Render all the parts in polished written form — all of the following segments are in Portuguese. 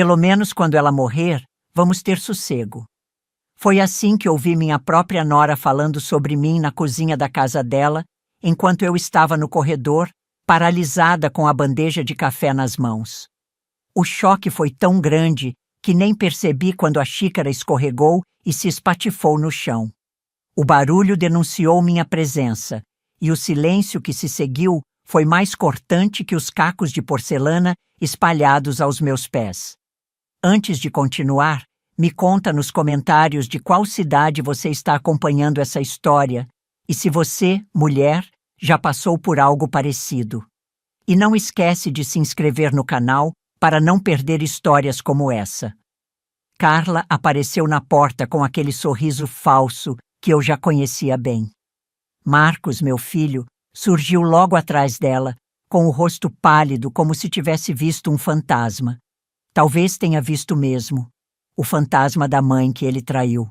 Pelo menos quando ela morrer, vamos ter sossego. Foi assim que ouvi minha própria nora falando sobre mim na cozinha da casa dela, enquanto eu estava no corredor, paralisada com a bandeja de café nas mãos. O choque foi tão grande que nem percebi quando a xícara escorregou e se espatifou no chão. O barulho denunciou minha presença, e o silêncio que se seguiu foi mais cortante que os cacos de porcelana espalhados aos meus pés. Antes de continuar, me conta nos comentários de qual cidade você está acompanhando essa história e se você, mulher, já passou por algo parecido. E não esquece de se inscrever no canal para não perder histórias como essa. Carla apareceu na porta com aquele sorriso falso que eu já conhecia bem. Marcos, meu filho, surgiu logo atrás dela, com o rosto pálido como se tivesse visto um fantasma. Talvez tenha visto mesmo. O fantasma da mãe que ele traiu.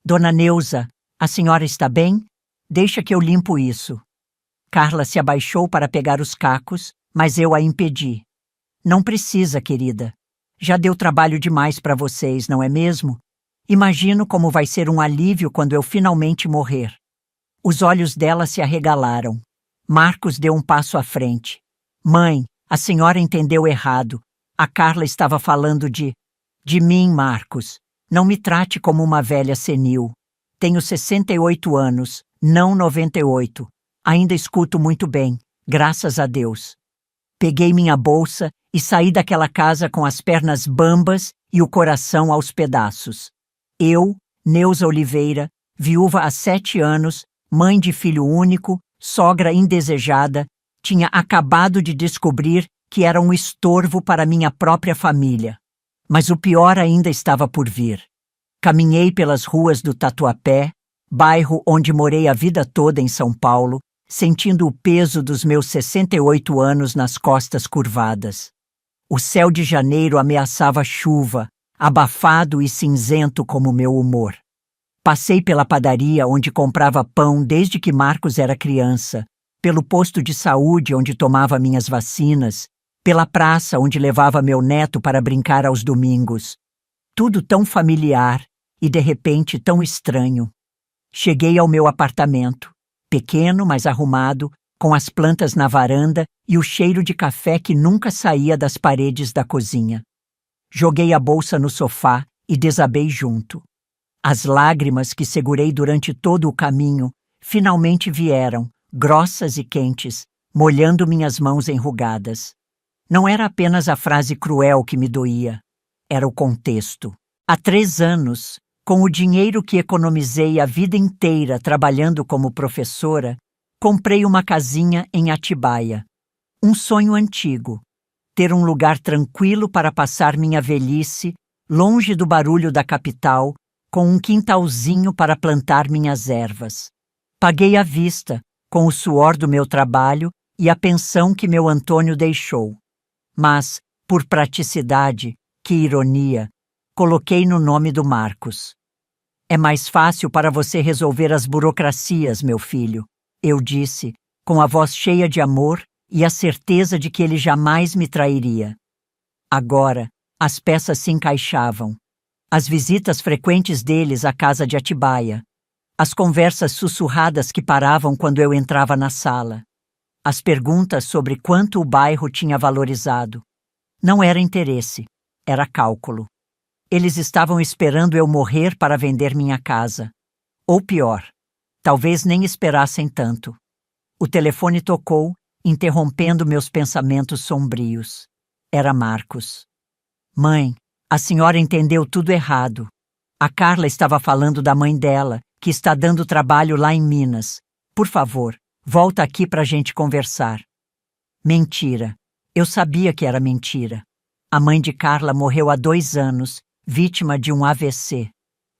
Dona Neuza, a senhora está bem? Deixa que eu limpo isso. Carla se abaixou para pegar os cacos, mas eu a impedi. Não precisa, querida. Já deu trabalho demais para vocês, não é mesmo? Imagino como vai ser um alívio quando eu finalmente morrer. Os olhos dela se arregalaram. Marcos deu um passo à frente. Mãe, a senhora entendeu errado. A Carla estava falando de mim, Marcos. Não me trate como uma velha senil. Tenho 68 anos, não 98. Ainda escuto muito bem, graças a Deus. Peguei minha bolsa e saí daquela casa com as pernas bambas e o coração aos pedaços. Eu, Neuza Oliveira, viúva há 7 anos, mãe de filho único, sogra indesejada, tinha acabado de descobrir que era um estorvo para minha própria família. Mas o pior ainda estava por vir. Caminhei pelas ruas do Tatuapé, bairro onde morei a vida toda em São Paulo, sentindo o peso dos meus 68 anos nas costas curvadas. O céu de janeiro ameaçava chuva, abafado e cinzento como meu humor. Passei pela padaria onde comprava pão desde que Marcos era criança, pelo posto de saúde onde tomava minhas vacinas, pela praça onde levava meu neto para brincar aos domingos. Tudo tão familiar e, de repente, tão estranho. Cheguei ao meu apartamento, pequeno, mas arrumado, com as plantas na varanda e o cheiro de café que nunca saía das paredes da cozinha. Joguei a bolsa no sofá e desabei junto. As lágrimas que segurei durante todo o caminho finalmente vieram, grossas e quentes, molhando minhas mãos enrugadas. Não era apenas a frase cruel que me doía, era o contexto. Há 3 anos, com o dinheiro que economizei a vida inteira trabalhando como professora, comprei uma casinha em Atibaia. Um sonho antigo, ter um lugar tranquilo para passar minha velhice, longe do barulho da capital, com um quintalzinho para plantar minhas ervas. Paguei à vista, com o suor do meu trabalho e a pensão que meu Antônio deixou. Mas, por praticidade, que ironia, coloquei no nome do Marcos. É mais fácil para você resolver as burocracias, meu filho, eu disse, com a voz cheia de amor e a certeza de que ele jamais me trairia. Agora, as peças se encaixavam. As visitas frequentes deles à casa de Atibaia. As conversas sussurradas que paravam quando eu entrava na sala. As perguntas sobre quanto o bairro tinha valorizado. Não era interesse, era cálculo. Eles estavam esperando eu morrer para vender minha casa. Ou pior, talvez nem esperassem tanto. O telefone tocou, interrompendo meus pensamentos sombrios. Era Marcos. Mãe, a senhora entendeu tudo errado. A Carla estava falando da mãe dela, que está dando trabalho lá em Minas. Por favor, volta aqui para a gente conversar. Mentira. Eu sabia que era mentira. A mãe de Carla morreu há 2 anos, vítima de um AVC.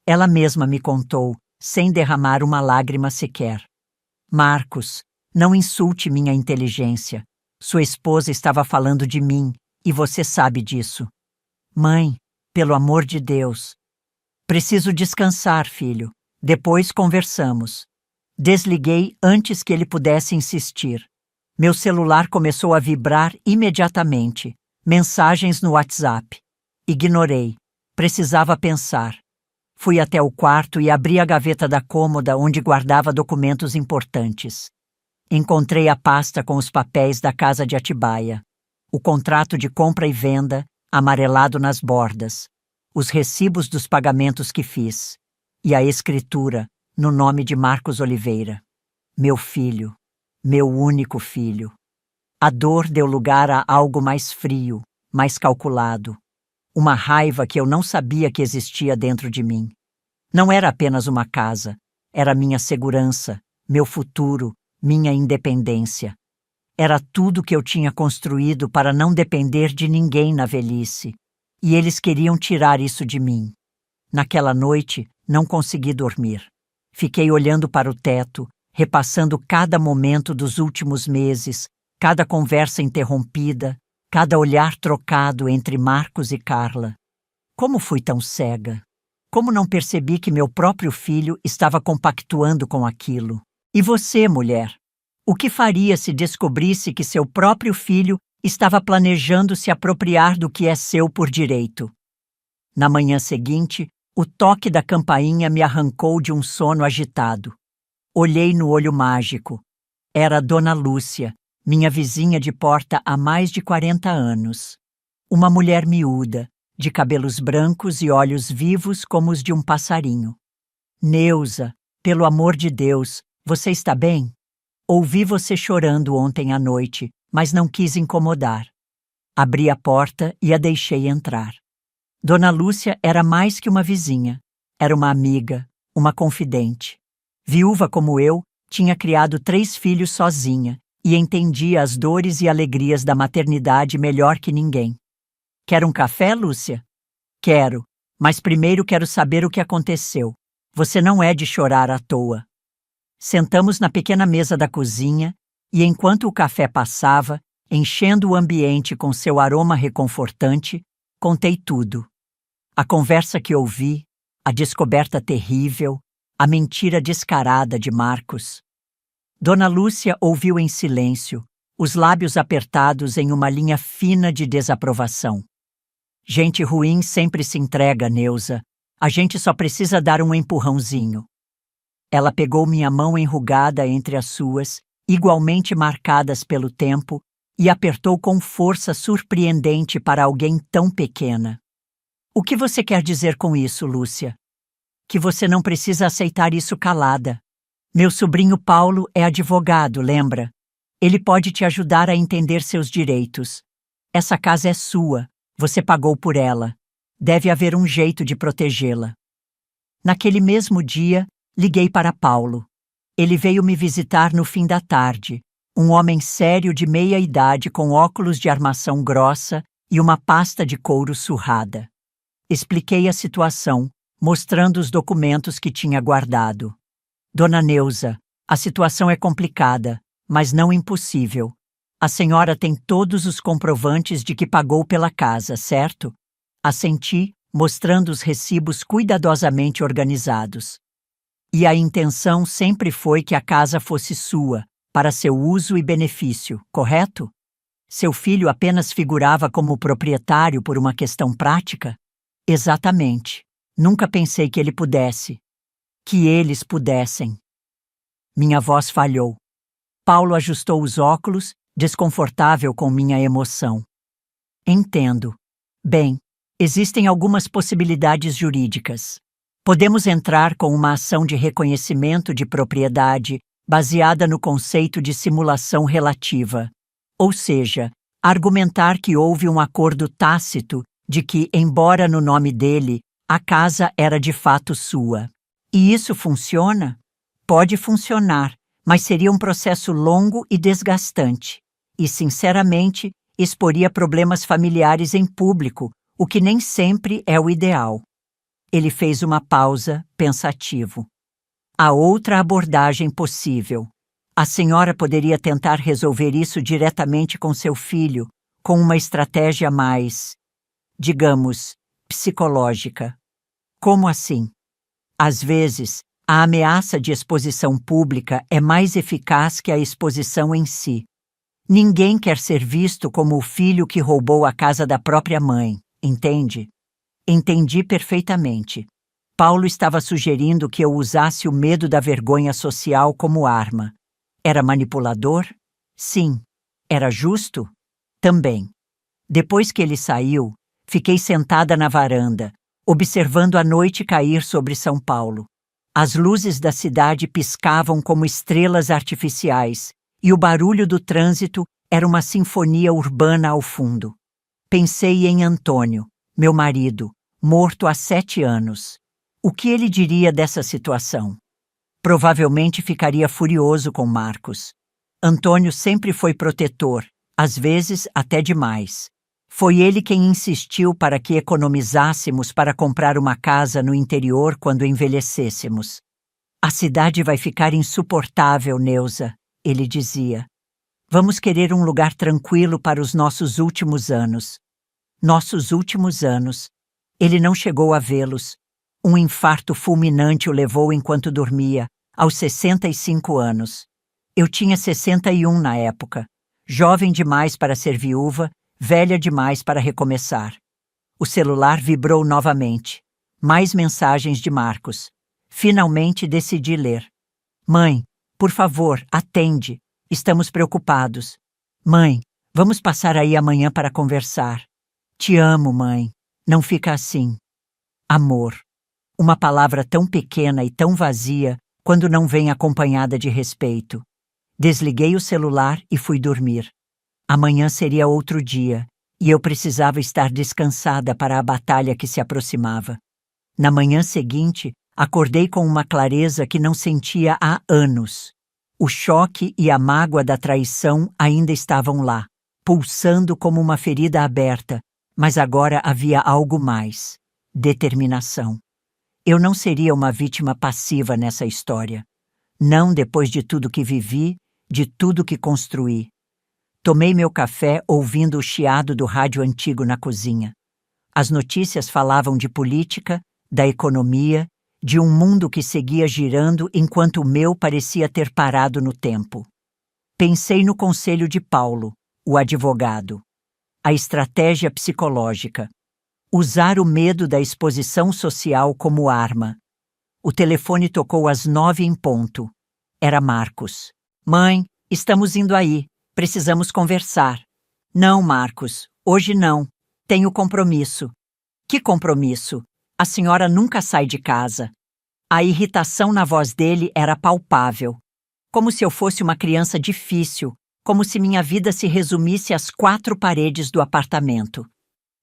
Ela mesma me contou, sem derramar uma lágrima sequer. Marcos, não insulte minha inteligência. Sua esposa estava falando de mim, e você sabe disso. Mãe, pelo amor de Deus. Preciso descansar, filho. Depois conversamos. Desliguei antes que ele pudesse insistir. Meu celular começou a vibrar imediatamente. Mensagens no WhatsApp. Ignorei. Precisava pensar. Fui até o quarto e abri a gaveta da cômoda onde guardava documentos importantes. Encontrei a pasta com os papéis da casa de Atibaia, o contrato de compra e venda, amarelado nas bordas, os recibos dos pagamentos que fiz, e a escritura no nome de Marcos Oliveira. Meu filho, meu único filho. A dor deu lugar a algo mais frio, mais calculado. Uma raiva que eu não sabia que existia dentro de mim. Não era apenas uma casa, era minha segurança, meu futuro, minha independência. Era tudo que eu tinha construído para não depender de ninguém na velhice, e eles queriam tirar isso de mim. Naquela noite, não consegui dormir. Fiquei olhando para o teto, repassando cada momento dos últimos meses, cada conversa interrompida, cada olhar trocado entre Marcos e Carla. Como fui tão cega? Como não percebi que meu próprio filho estava compactuando com aquilo? E você, mulher? O que faria se descobrisse que seu próprio filho estava planejando se apropriar do que é seu por direito? Na manhã seguinte, o toque da campainha me arrancou de um sono agitado. Olhei no olho mágico. Era Dona Lúcia, minha vizinha de porta há mais de 40 anos. Uma mulher miúda, de cabelos brancos e olhos vivos como os de um passarinho. Neuza, pelo amor de Deus, você está bem? Ouvi você chorando ontem à noite, mas não quis incomodar. Abri a porta e a deixei entrar. Dona Lúcia era mais que uma vizinha. Era uma amiga, uma confidente. Viúva como eu, tinha criado 3 filhos sozinha e entendia as dores e alegrias da maternidade melhor que ninguém. Quer um café, Lúcia? Quero, mas primeiro quero saber o que aconteceu. Você não é de chorar à toa. Sentamos na pequena mesa da cozinha e, enquanto o café passava, enchendo o ambiente com seu aroma reconfortante, contei tudo. A conversa que ouvi, a descoberta terrível, a mentira descarada de Marcos. Dona Lúcia ouviu em silêncio, os lábios apertados em uma linha fina de desaprovação. Gente ruim sempre se entrega, Neuza. A gente só precisa dar um empurrãozinho. Ela pegou minha mão enrugada entre as suas, igualmente marcadas pelo tempo, e apertou com força surpreendente para alguém tão pequena. O que você quer dizer com isso, Lúcia? Que você não precisa aceitar isso calada. Meu sobrinho Paulo é advogado, lembra? Ele pode te ajudar a entender seus direitos. Essa casa é sua, você pagou por ela. Deve haver um jeito de protegê-la. Naquele mesmo dia, liguei para Paulo. Ele veio me visitar no fim da tarde, um homem sério de meia idade com óculos de armação grossa e uma pasta de couro surrada. Expliquei a situação, mostrando os documentos que tinha guardado. Dona Neuza, a situação é complicada, mas não impossível. A senhora tem todos os comprovantes de que pagou pela casa, certo? Assenti, mostrando os recibos cuidadosamente organizados. E a intenção sempre foi que a casa fosse sua, para seu uso e benefício, correto? Seu filho apenas figurava como proprietário por uma questão prática? Exatamente. Nunca pensei que ele pudesse. Que eles pudessem. Minha voz falhou. Paulo ajustou os óculos, desconfortável com minha emoção. Entendo. Bem, existem algumas possibilidades jurídicas. Podemos entrar com uma ação de reconhecimento de propriedade baseada no conceito de simulação relativa, ou seja, argumentar que houve um acordo tácito de que, embora no nome dele, a casa era de fato sua. E isso funciona? Pode funcionar, mas seria um processo longo e desgastante. E, sinceramente, exporia problemas familiares em público, o que nem sempre é o ideal. Ele fez uma pausa, pensativo. Há outra abordagem possível. A senhora poderia tentar resolver isso diretamente com seu filho, com uma estratégia mais, digamos, psicológica. Como assim? Às vezes, a ameaça de exposição pública é mais eficaz que a exposição em si. Ninguém quer ser visto como o filho que roubou a casa da própria mãe, entende? Entendi perfeitamente. Paulo estava sugerindo que eu usasse o medo da vergonha social como arma. Era manipulador? Sim. Era justo? Também. Depois que ele saiu, fiquei sentada na varanda, observando a noite cair sobre São Paulo. As luzes da cidade piscavam como estrelas artificiais, e o barulho do trânsito era uma sinfonia urbana ao fundo. Pensei em Antônio, meu marido, morto há 7 anos. O que ele diria dessa situação? Provavelmente ficaria furioso com Marcos. Antônio sempre foi protetor, às vezes até demais. Foi ele quem insistiu para que economizássemos para comprar uma casa no interior quando envelhecêssemos. A cidade vai ficar insuportável, Neuza, ele dizia. Vamos querer um lugar tranquilo para os nossos últimos anos. Nossos últimos anos. Ele não chegou a vê-los. Um infarto fulminante o levou enquanto dormia, aos 65 anos. Eu tinha 61 na época, jovem demais para ser viúva, velha demais para recomeçar. O celular vibrou novamente. Mais mensagens de Marcos. Finalmente decidi ler. Mãe, por favor, atende. Estamos preocupados. Mãe, vamos passar aí amanhã para conversar. Te amo, mãe. Não fica assim. Amor. Uma palavra tão pequena e tão vazia quando não vem acompanhada de respeito. Desliguei o celular e fui dormir. Amanhã seria outro dia, e eu precisava estar descansada para a batalha que se aproximava. Na manhã seguinte, acordei com uma clareza que não sentia há anos. O choque e a mágoa da traição ainda estavam lá, pulsando como uma ferida aberta, mas agora havia algo mais: determinação. Eu não seria uma vítima passiva nessa história. Não depois de tudo que vivi, de tudo que construí. Tomei meu café ouvindo o chiado do rádio antigo na cozinha. As notícias falavam de política, da economia, de um mundo que seguia girando enquanto o meu parecia ter parado no tempo. Pensei no conselho de Paulo, o advogado. A estratégia psicológica. Usar o medo da exposição social como arma. O telefone tocou às 9 em ponto. Era Marcos. Mãe, estamos indo aí. Precisamos conversar. Não, Marcos, hoje não. Tenho compromisso. Que compromisso? A senhora nunca sai de casa. A irritação na voz dele era palpável. Como se eu fosse uma criança difícil, como se minha vida se resumisse às 4 paredes do apartamento.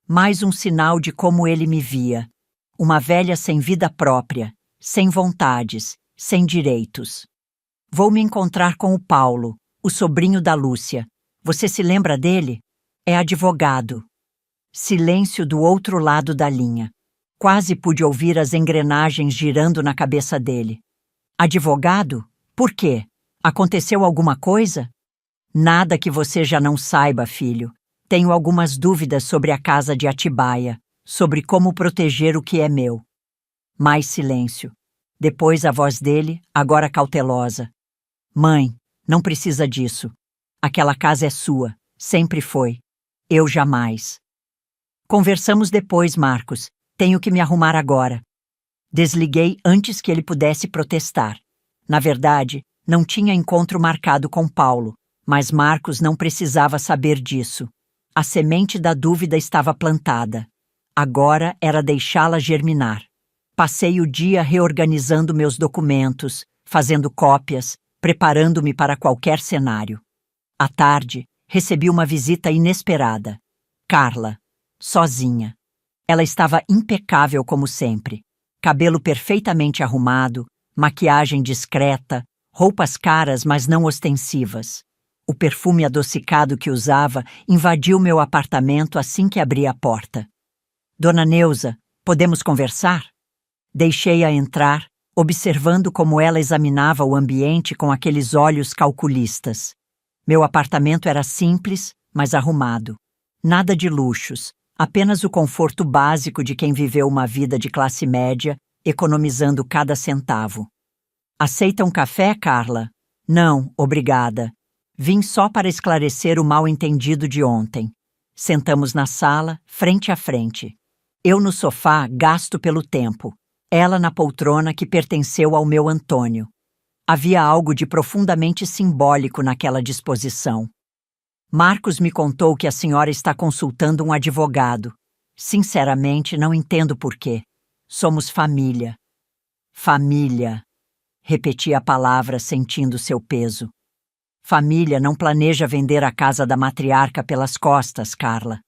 Mais um sinal de como ele me via. Uma velha sem vida própria, sem vontades, sem direitos. Vou me encontrar com o Paulo, o sobrinho da Lúcia. Você se lembra dele? É advogado. Silêncio do outro lado da linha. Quase pude ouvir as engrenagens girando na cabeça dele. Advogado? Por quê? Aconteceu alguma coisa? Nada que você já não saiba, filho. Tenho algumas dúvidas sobre a casa de Atibaia, sobre como proteger o que é meu. Mais silêncio. Depois a voz dele, agora cautelosa. Mãe, não precisa disso. Aquela casa é sua, sempre foi. Eu jamais. Conversamos depois, Marcos. Tenho que me arrumar agora. Desliguei antes que ele pudesse protestar. Na verdade, não tinha encontro marcado com Paulo, mas Marcos não precisava saber disso. A semente da dúvida estava plantada. Agora era deixá-la germinar. Passei o dia reorganizando meus documentos, fazendo cópias, preparando-me para qualquer cenário. À tarde, recebi uma visita inesperada. Carla, sozinha. Ela estava impecável como sempre. Cabelo perfeitamente arrumado, maquiagem discreta, roupas caras, mas não ostensivas. O perfume adocicado que usava invadiu meu apartamento assim que abri a porta. Dona Neuza, podemos conversar? Deixei-a entrar, observando como ela examinava o ambiente com aqueles olhos calculistas. Meu apartamento era simples, mas arrumado. Nada de luxos, apenas o conforto básico de quem viveu uma vida de classe média, economizando cada centavo. Aceita um café, Carla? Não, obrigada. Vim só para esclarecer o mal-entendido de ontem. Sentamos na sala, frente a frente. Eu no sofá, gasto pelo tempo. Ela na poltrona que pertenceu ao meu Antônio. Havia algo de profundamente simbólico naquela disposição. Marcos me contou que a senhora está consultando um advogado. Sinceramente, não entendo por quê. Somos família. Família. Repeti a palavra, sentindo seu peso. Família não planeja vender a casa da matriarca pelas costas, Carla.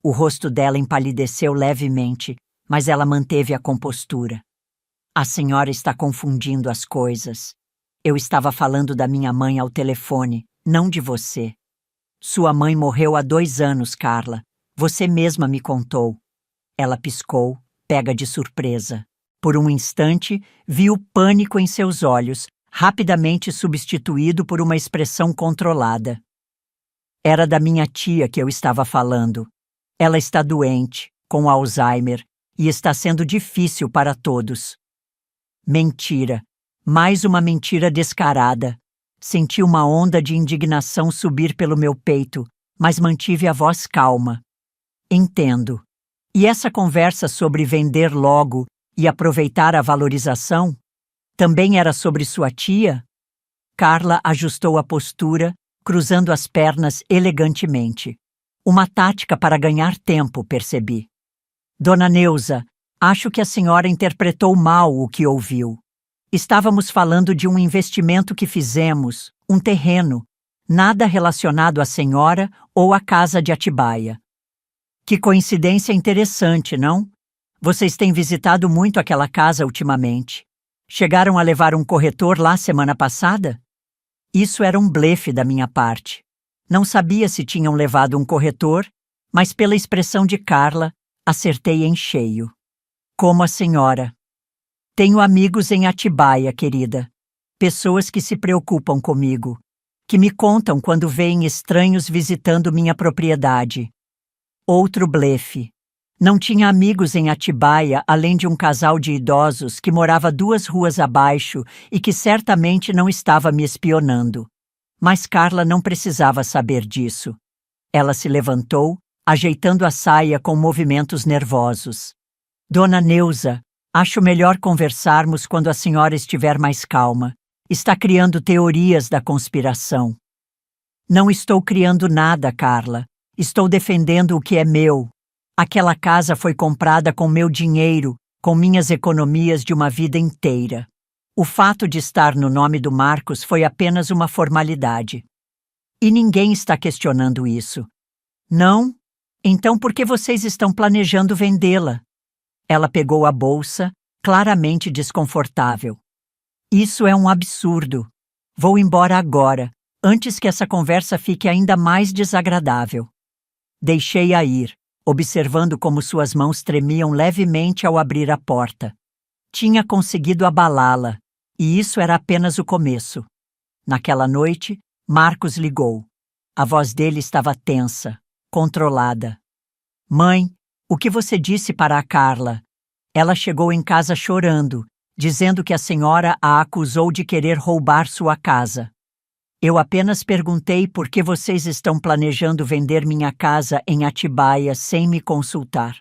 O rosto dela empalideceu levemente, mas ela manteve a compostura. A senhora está confundindo as coisas. Eu estava falando da minha mãe ao telefone, não de você. Sua mãe morreu há 2 anos, Carla. Você mesma me contou. Ela piscou, pega de surpresa. Por um instante, vi o pânico em seus olhos, rapidamente substituído por uma expressão controlada. Era da minha tia que eu estava falando. Ela está doente, com Alzheimer, e está sendo difícil para todos. Mentira. Mais uma mentira descarada. Senti uma onda de indignação subir pelo meu peito, mas mantive a voz calma. Entendo. E essa conversa sobre vender logo e aproveitar a valorização? Também era sobre sua tia? Carla ajustou a postura, cruzando as pernas elegantemente. Uma tática para ganhar tempo, percebi. Dona Neuza, acho que a senhora interpretou mal o que ouviu. Estávamos falando de um investimento que fizemos, um terreno, nada relacionado à senhora ou à casa de Atibaia. Que coincidência interessante, não? Vocês têm visitado muito aquela casa ultimamente. Chegaram a levar um corretor lá semana passada? Isso era um blefe da minha parte. Não sabia se tinham levado um corretor, mas pela expressão de Carla, acertei em cheio. Como a senhora. Tenho amigos em Atibaia, querida. Pessoas que se preocupam comigo, que me contam quando veem estranhos visitando minha propriedade. Outro blefe. Não tinha amigos em Atibaia além de um casal de idosos que morava 2 ruas abaixo e que certamente não estava me espionando. Mas Carla não precisava saber disso. Ela se levantou, ajeitando a saia com movimentos nervosos. Dona Neuza, acho melhor conversarmos quando a senhora estiver mais calma. Está criando teorias da conspiração. Não estou criando nada, Carla. Estou defendendo o que é meu. Aquela casa foi comprada com meu dinheiro, com minhas economias de uma vida inteira. O fato de estar no nome do Marcos foi apenas uma formalidade. E ninguém está questionando isso. Não? Então por que vocês estão planejando vendê-la? Ela pegou a bolsa, claramente desconfortável. Isso é um absurdo. Vou embora agora, antes que essa conversa fique ainda mais desagradável. Deixei-a ir, observando como suas mãos tremiam levemente ao abrir a porta. Tinha conseguido abalá-la, e isso era apenas o começo. Naquela noite, Marcos ligou. A voz dele estava tensa, controlada. Mãe, o que você disse para a Carla? Ela chegou em casa chorando, dizendo que a senhora a acusou de querer roubar sua casa. Eu apenas perguntei por que vocês estão planejando vender minha casa em Atibaia sem me consultar.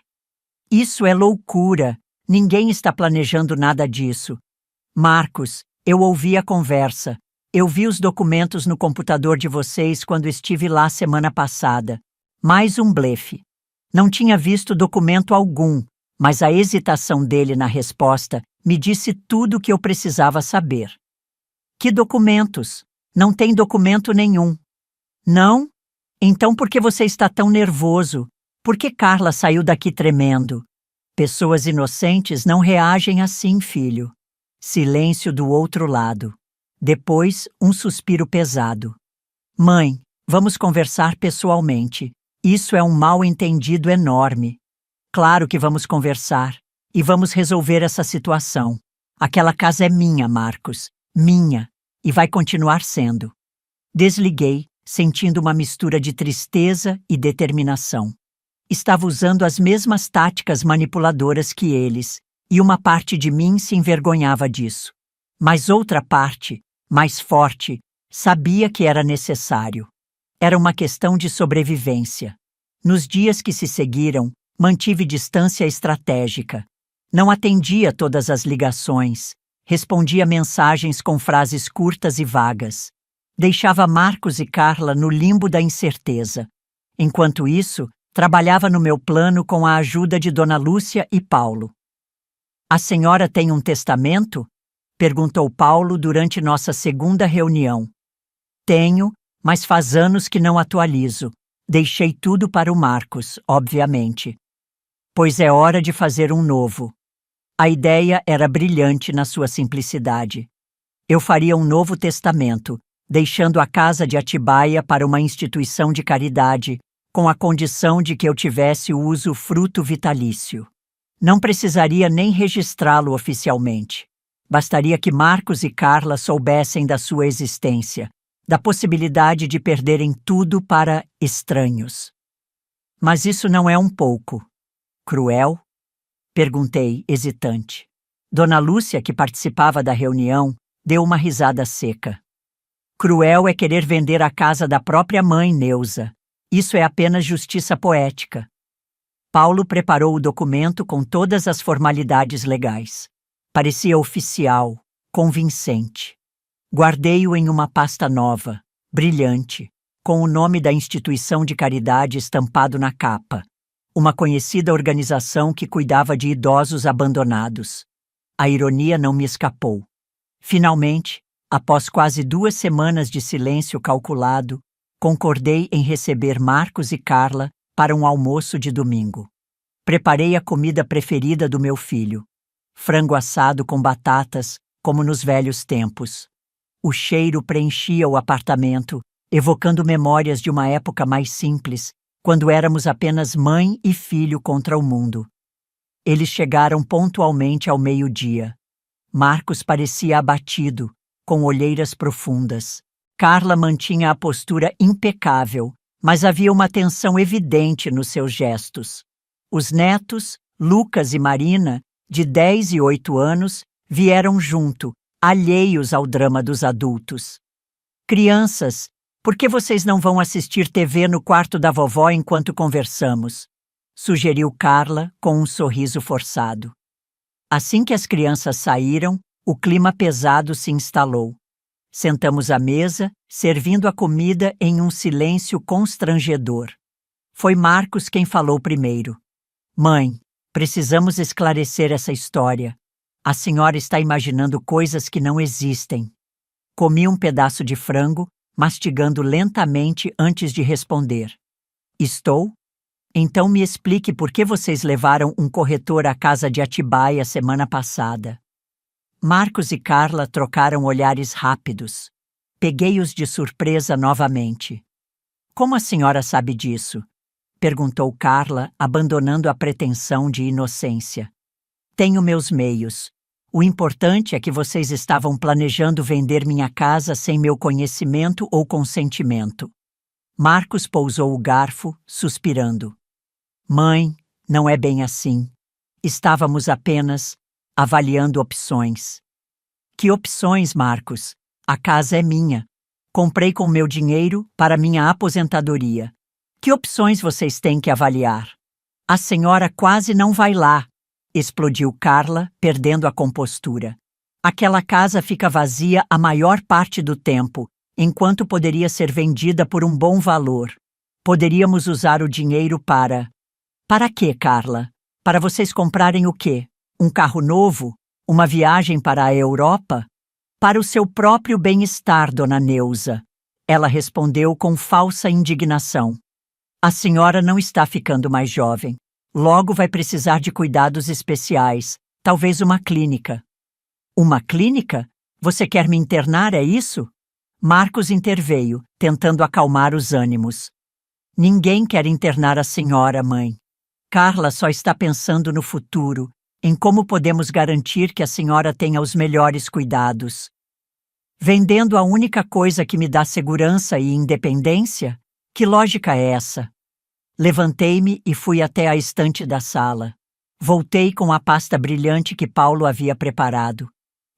Isso é loucura. Ninguém está planejando nada disso. Marcos, eu ouvi a conversa. Eu vi os documentos no computador de vocês quando estive lá semana passada. Mais um blefe. Não tinha visto documento algum, mas a hesitação dele na resposta me disse tudo o que eu precisava saber. Que documentos? Não tem documento nenhum. Não? Então por que você está tão nervoso? Por que Carla saiu daqui tremendo? Pessoas inocentes não reagem assim, filho. Silêncio do outro lado. Depois, um suspiro pesado. Mãe, vamos conversar pessoalmente. Isso é um mal-entendido enorme. Claro que vamos conversar. E vamos resolver essa situação. Aquela casa é minha, Marcos. Minha. E vai continuar sendo. Desliguei, sentindo uma mistura de tristeza e determinação. Estava usando as mesmas táticas manipuladoras que eles, e uma parte de mim se envergonhava disso. Mas outra parte, mais forte, sabia que era necessário. Era uma questão de sobrevivência. Nos dias que se seguiram, Mantive distância estratégica. Não atendia todas as ligações. Respondia mensagens com frases curtas e vagas. Deixava Marcos e Carla no limbo da incerteza. Enquanto isso, trabalhava no meu plano com a ajuda de Dona Lúcia e Paulo. A senhora tem um testamento? Perguntou Paulo durante nossa segunda reunião. Tenho, mas faz anos que não atualizo. Deixei tudo para o Marcos, obviamente. Pois é hora de fazer um novo. A ideia era brilhante na sua simplicidade. Eu faria um novo testamento, deixando a casa de Atibaia para uma instituição de caridade, com a condição de que eu tivesse o usufruto vitalício. Não precisaria nem registrá-lo oficialmente. Bastaria que Marcos e Carla soubessem da sua existência, da possibilidade de perderem tudo para estranhos. Mas isso não é um pouco cruel? Perguntei, hesitante. Dona Lúcia, que participava da reunião, deu uma risada seca. Cruel é querer vender a casa da própria mãe, Neuza. Isso é apenas justiça poética. Paulo preparou o documento com todas as formalidades legais. Parecia oficial, convincente. Guardei-o em uma pasta nova, brilhante, com o nome da instituição de caridade estampado na capa. Uma conhecida organização que cuidava de idosos abandonados. A ironia não me escapou. Finalmente, após quase 2 semanas de silêncio calculado, concordei em receber Marcos e Carla para um almoço de domingo. Preparei a comida preferida do meu filho. Frango assado com batatas, como nos velhos tempos. O cheiro preenchia o apartamento, evocando memórias de uma época mais simples, quando éramos apenas mãe e filho contra o mundo. Eles chegaram pontualmente ao meio-dia. Marcos parecia abatido, com olheiras profundas. Carla mantinha a postura impecável, mas havia uma tensão evidente nos seus gestos. Os netos, Lucas e Marina, de 10 e 8 anos, vieram junto, alheios ao drama dos adultos. Crianças, por que vocês não vão assistir TV no quarto da vovó enquanto conversamos? Sugeriu Carla com um sorriso forçado. Assim que as crianças saíram, o clima pesado se instalou. Sentamos à mesa, servindo a comida em um silêncio constrangedor. Foi Marcos quem falou primeiro. Mãe, precisamos esclarecer essa história. A senhora está imaginando coisas que não existem. Comi um pedaço de frango, mastigando lentamente antes de responder. Estou? Então me explique por que vocês levaram um corretor à casa de Atibaia semana passada. Marcos e Carla trocaram olhares rápidos. Peguei-os de surpresa novamente. Como a senhora sabe disso? Perguntou Carla, abandonando a pretensão de inocência. Tenho meus meios. O importante é que vocês estavam planejando vender minha casa sem meu conhecimento ou consentimento. Marcos pousou o garfo, suspirando. Mãe, não é bem assim. Estávamos apenas avaliando opções. Que opções, Marcos? A casa é minha. Comprei com meu dinheiro para minha aposentadoria. Que opções vocês têm que avaliar? A senhora quase não vai lá. Explodiu Carla, perdendo a compostura. Aquela casa fica vazia a maior parte do tempo, enquanto poderia ser vendida por um bom valor. Poderíamos usar o dinheiro para... Para quê, Carla? Para vocês comprarem o quê? Um carro novo? Uma viagem para a Europa? Para o seu próprio bem-estar, dona Neuza. Ela respondeu com falsa indignação. A senhora não está ficando mais jovem. Logo vai precisar de cuidados especiais, talvez uma clínica. Uma clínica? Você quer me internar, é isso? Marcos interveio, tentando acalmar os ânimos. Ninguém quer internar a senhora, mãe. Carla só está pensando no futuro, em como podemos garantir que a senhora tenha os melhores cuidados. Vendendo a única coisa que me dá segurança e independência? Que lógica é essa? Levantei-me e fui até a estante da sala. Voltei com a pasta brilhante que Paulo havia preparado.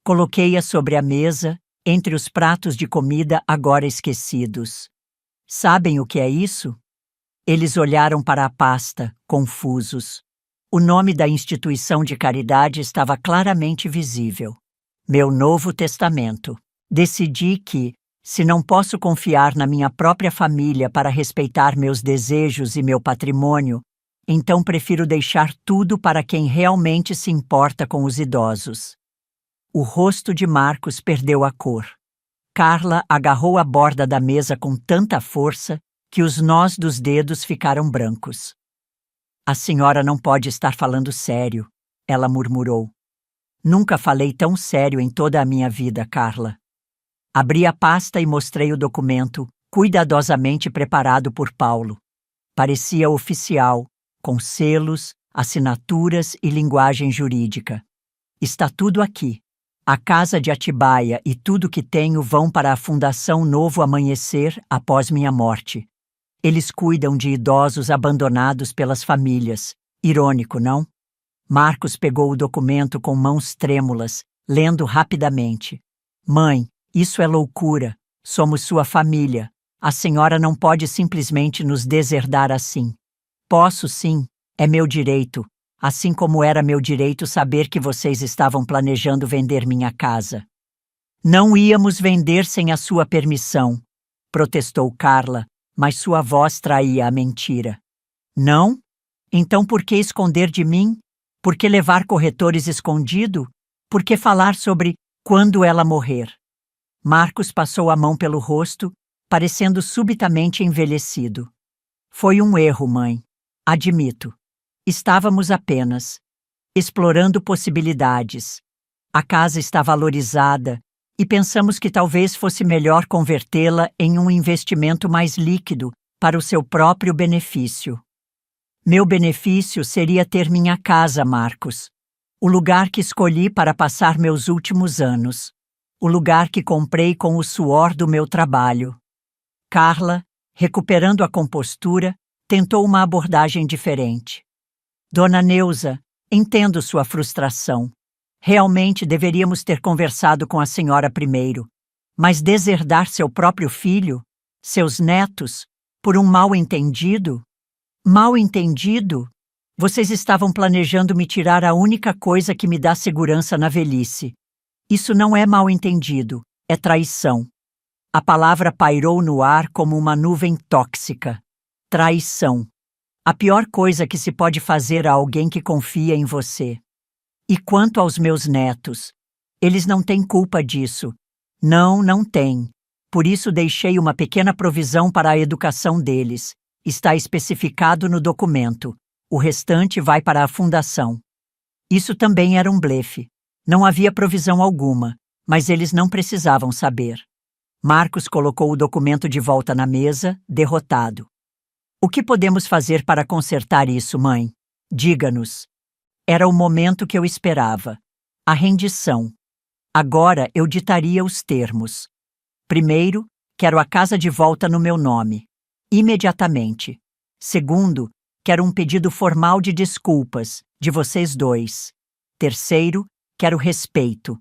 Coloquei-a sobre a mesa, entre os pratos de comida agora esquecidos. Sabem o que é isso? Eles olharam para a pasta, confusos. O nome da instituição de caridade estava claramente visível. Meu Novo Testamento. Decidi que, se não posso confiar na minha própria família para respeitar meus desejos e meu patrimônio, então prefiro deixar tudo para quem realmente se importa com os idosos. O rosto de Marcos perdeu a cor. Carla agarrou a borda da mesa com tanta força que os nós dos dedos ficaram brancos. A senhora não pode estar falando sério, ela murmurou. Nunca falei tão sério em toda a minha vida, Carla. Abri a pasta e mostrei o documento, cuidadosamente preparado por Paulo. Parecia oficial, com selos, assinaturas e linguagem jurídica. Está tudo aqui. A casa de Atibaia e tudo que tenho vão para a Fundação Novo Amanhecer após minha morte. Eles cuidam de idosos abandonados pelas famílias. Irônico, não? Marcos pegou o documento com mãos trêmulas, lendo rapidamente. Mãe, isso é loucura. Somos sua família. A senhora não pode simplesmente nos deserdar assim. Posso sim, é meu direito, assim como era meu direito saber que vocês estavam planejando vender minha casa. Não íamos vender sem a sua permissão, protestou Carla, mas sua voz traía a mentira. Não? Então por que esconder de mim? Por que levar corretores escondido? Por que falar sobre quando ela morrer? Marcos passou a mão pelo rosto, parecendo subitamente envelhecido. Foi um erro, mãe. Admito. Estávamos apenas explorando possibilidades. A casa está valorizada e pensamos que talvez fosse melhor convertê-la em um investimento mais líquido para o seu próprio benefício. Meu benefício seria ter minha casa, Marcos. O lugar que escolhi para passar meus últimos anos. O lugar que comprei com o suor do meu trabalho. Carla, recuperando a compostura, tentou uma abordagem diferente. Dona Neuza, entendo sua frustração. Realmente deveríamos ter conversado com a senhora primeiro. Mas deserdar seu próprio filho, seus netos, por um mal-entendido? Mal-entendido? Vocês estavam planejando me tirar a única coisa que me dá segurança na velhice. Isso não é mal-entendido, é traição. A palavra pairou no ar como uma nuvem tóxica. Traição. A pior coisa que se pode fazer a alguém que confia em você. E quanto aos meus netos? Eles não têm culpa disso. Não, não têm. Por isso deixei uma pequena provisão para a educação deles. Está especificado no documento. O restante vai para a fundação. Isso também era um blefe. Não havia provisão alguma, mas eles não precisavam saber. Marcos colocou o documento de volta na mesa, derrotado. O que podemos fazer para consertar isso, mãe? Diga-nos. Era o momento que eu esperava. A rendição. Agora eu ditaria os termos. Primeiro, quero a casa de volta no meu nome. Imediatamente. Segundo, quero um pedido formal de desculpas, de vocês dois. Terceiro, quero respeito.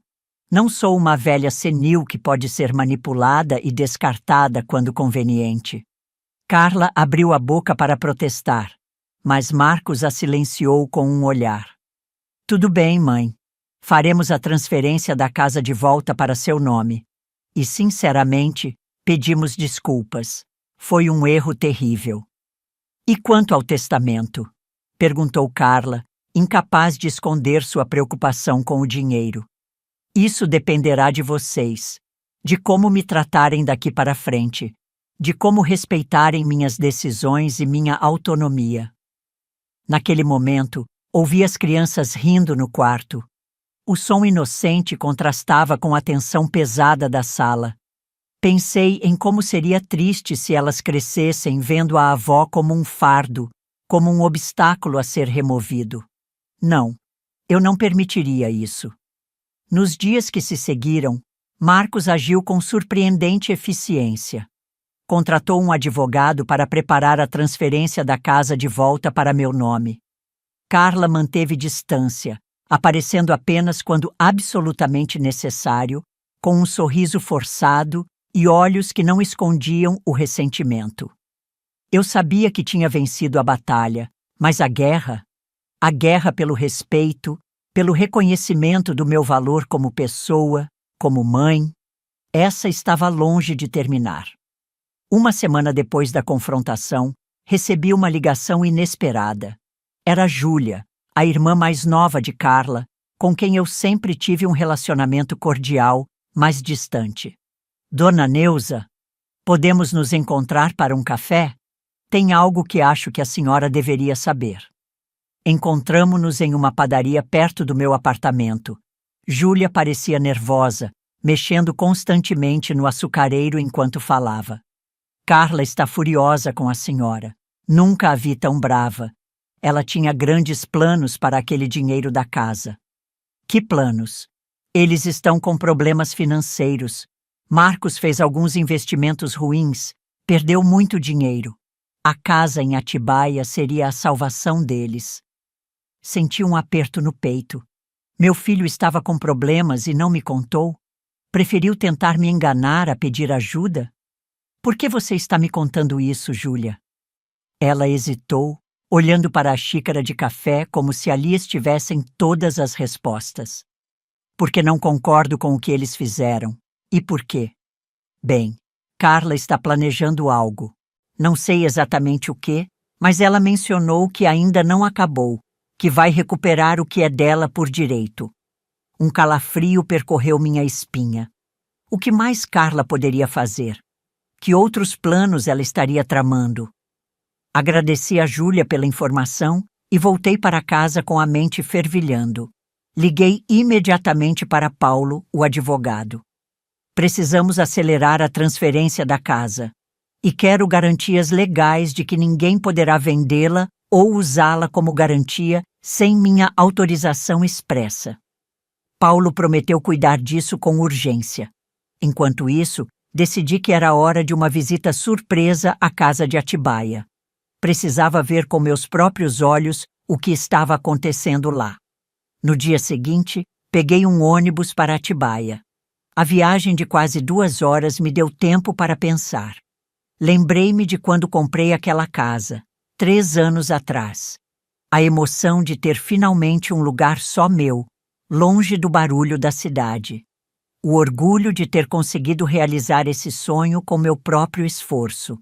Não sou uma velha senil que pode ser manipulada e descartada quando conveniente. Carla abriu a boca para protestar, mas Marcos a silenciou com um olhar. Tudo bem, mãe. Faremos a transferência da casa de volta para seu nome. E, sinceramente, pedimos desculpas. Foi um erro terrível. E quanto ao testamento? Perguntou Carla, incapaz de esconder sua preocupação com o dinheiro. Isso dependerá de vocês, de como me tratarem daqui para frente, de como respeitarem minhas decisões e minha autonomia. Naquele momento, ouvi as crianças rindo no quarto. O som inocente contrastava com a tensão pesada da sala. Pensei em como seria triste se elas crescessem vendo a avó como um fardo, como um obstáculo a ser removido. Não, eu não permitiria isso. Nos dias que se seguiram, Marcos agiu com surpreendente eficiência. Contratou um advogado para preparar a transferência da casa de volta para meu nome. Carla manteve distância, aparecendo apenas quando absolutamente necessário, com um sorriso forçado e olhos que não escondiam o ressentimento. Eu sabia que tinha vencido a batalha, mas a guerra pelo respeito, pelo reconhecimento do meu valor como pessoa, como mãe, essa estava longe de terminar. Uma semana depois da confrontação, recebi uma ligação inesperada. Era Júlia, a irmã mais nova de Carla, com quem eu sempre tive um relacionamento cordial, mas distante. Dona Neuza, podemos nos encontrar para um café? Tem algo que acho que a senhora deveria saber. Encontramo-nos em uma padaria perto do meu apartamento. Júlia parecia nervosa, mexendo constantemente no açucareiro enquanto falava. Carla está furiosa com a senhora. Nunca a vi tão brava. Ela tinha grandes planos para aquele dinheiro da casa. Que planos? Eles estão com problemas financeiros. Marcos fez alguns investimentos ruins, perdeu muito dinheiro. A casa em Atibaia seria a salvação deles. Senti um aperto no peito. Meu filho estava com problemas e não me contou? Preferiu tentar me enganar a pedir ajuda? Por que você está me contando isso, Júlia? Ela hesitou, olhando para a xícara de café como se ali estivessem todas as respostas. Porque não concordo com o que eles fizeram. E por quê? Bem, Carla está planejando algo. Não sei exatamente o quê, mas ela mencionou que ainda não acabou, que vai recuperar o que é dela por direito. Um calafrio percorreu minha espinha. O que mais Carla poderia fazer? Que outros planos ela estaria tramando? Agradeci a Júlia pela informação e voltei para casa com a mente fervilhando. Liguei imediatamente para Paulo, o advogado. Precisamos acelerar a transferência da casa. E quero garantias legais de que ninguém poderá vendê-la ou usá-la como garantia sem minha autorização expressa. Paulo prometeu cuidar disso com urgência. Enquanto isso, decidi que era hora de uma visita surpresa à casa de Atibaia. Precisava ver com meus próprios olhos o que estava acontecendo lá. No dia seguinte, peguei um ônibus para Atibaia. A viagem de quase 2 horas me deu tempo para pensar. Lembrei-me de quando comprei aquela casa, 3 anos atrás. A emoção de ter finalmente um lugar só meu, longe do barulho da cidade. O orgulho de ter conseguido realizar esse sonho com meu próprio esforço.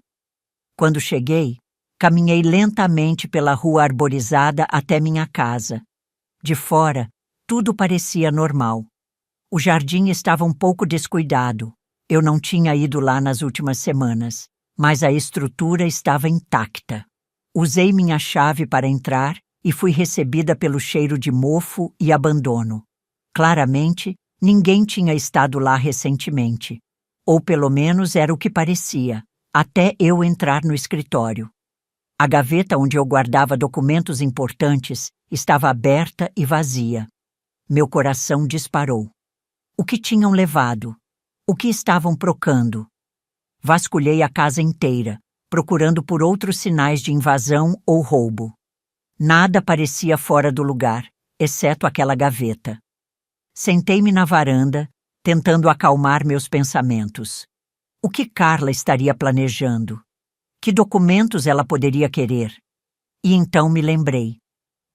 Quando cheguei, caminhei lentamente pela rua arborizada até minha casa. De fora, tudo parecia normal. O jardim estava um pouco descuidado. Eu não tinha ido lá nas últimas semanas, mas a estrutura estava intacta. Usei minha chave para entrar e fui recebida pelo cheiro de mofo e abandono. Claramente, ninguém tinha estado lá recentemente. Ou pelo menos era o que parecia, até eu entrar no escritório. A gaveta onde eu guardava documentos importantes estava aberta e vazia. Meu coração disparou. O que tinham levado? O que estavam procando? Vasculhei a casa inteira, procurando por outros sinais de invasão ou roubo. Nada parecia fora do lugar, exceto aquela gaveta. Sentei-me na varanda, tentando acalmar meus pensamentos. O que Carla estaria planejando? Que documentos ela poderia querer? E então me lembrei.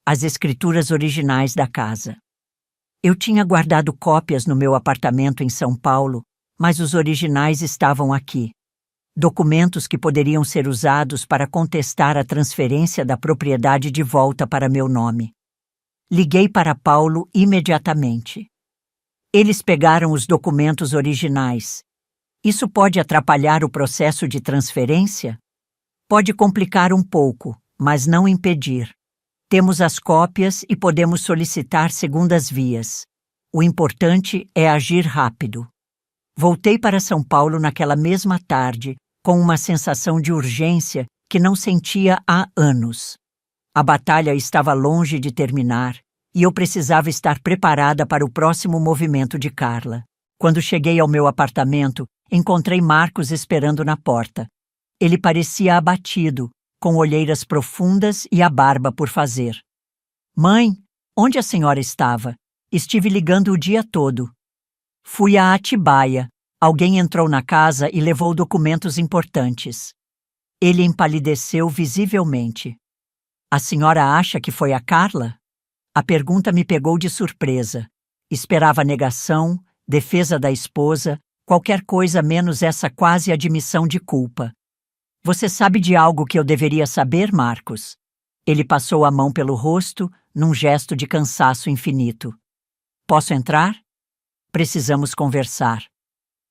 As escrituras originais da casa. Eu tinha guardado cópias no meu apartamento em São Paulo, mas os originais estavam aqui. Documentos que poderiam ser usados para contestar a transferência da propriedade de volta para meu nome. Liguei para Paulo imediatamente. Eles pegaram os documentos originais. Isso pode atrapalhar o processo de transferência? Pode complicar um pouco, mas não impedir. Temos as cópias e podemos solicitar segundas vias. O importante é agir rápido. Voltei para São Paulo naquela mesma tarde, com uma sensação de urgência que não sentia há anos. A batalha estava longe de terminar e eu precisava estar preparada para o próximo movimento de Carla. Quando cheguei ao meu apartamento, encontrei Marcos esperando na porta. Ele parecia abatido, com olheiras profundas e a barba por fazer. Mãe, onde a senhora estava? Estive ligando o dia todo. Fui a Atibaia. Alguém entrou na casa e levou documentos importantes. Ele empalideceu visivelmente. A senhora acha que foi a Carla? A pergunta me pegou de surpresa. Esperava negação, defesa da esposa, qualquer coisa menos essa quase admissão de culpa. Você sabe de algo que eu deveria saber, Marcos? Ele passou a mão pelo rosto, num gesto de cansaço infinito. Posso entrar? Precisamos conversar.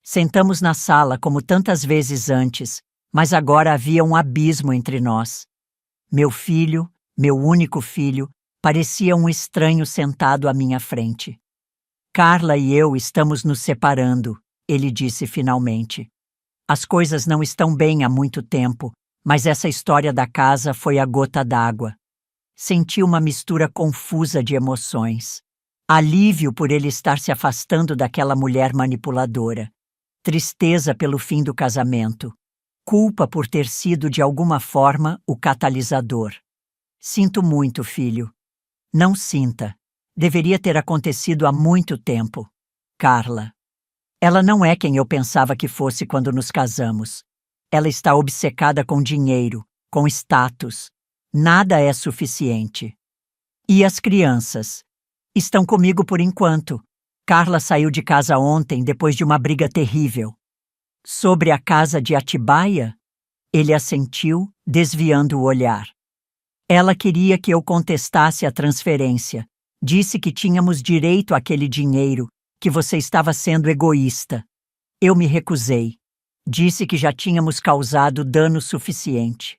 Sentamos na sala como tantas vezes antes, mas agora havia um abismo entre nós. Meu filho, meu único filho, parecia um estranho sentado à minha frente. Carla e eu estamos nos separando, ele disse finalmente. As coisas não estão bem há muito tempo, mas essa história da casa foi a gota d'água. Senti uma mistura confusa de emoções. Alívio por ele estar se afastando daquela mulher manipuladora. Tristeza pelo fim do casamento. Culpa por ter sido, de alguma forma, o catalisador. Sinto muito, filho. Não sinta. Deveria ter acontecido há muito tempo. Carla. Ela não é quem eu pensava que fosse quando nos casamos. Ela está obcecada com dinheiro, com status. Nada é suficiente. E as crianças? Estão comigo por enquanto. Carla saiu de casa ontem depois de uma briga terrível. Sobre a casa de Atibaia? Ele assentiu, desviando o olhar. Ela queria que eu contestasse a transferência. Disse que tínhamos direito àquele dinheiro, que você estava sendo egoísta. Eu me recusei. Disse que já tínhamos causado dano suficiente.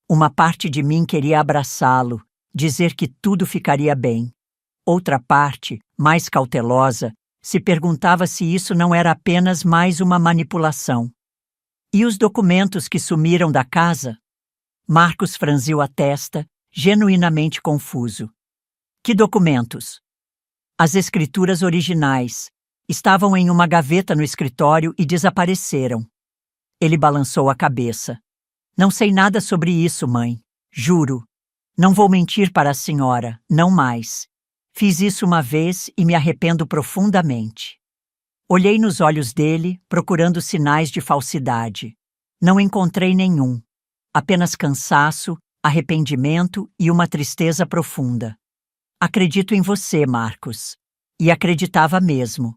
Uma parte de mim queria abraçá-lo, dizer que tudo ficaria bem. Outra parte, mais cautelosa, se perguntava se isso não era apenas mais uma manipulação. E os documentos que sumiram da casa? Marcos franziu a testa, genuinamente confuso. Que documentos? As escrituras originais. Estavam em uma gaveta no escritório e desapareceram. Ele balançou a cabeça. Não sei nada sobre isso, mãe. Juro. Não vou mentir para a senhora, não mais. Fiz isso uma vez e me arrependo profundamente. Olhei nos olhos dele, procurando sinais de falsidade. Não encontrei nenhum. Apenas cansaço, arrependimento e uma tristeza profunda. Acredito em você, Marcos. E acreditava mesmo.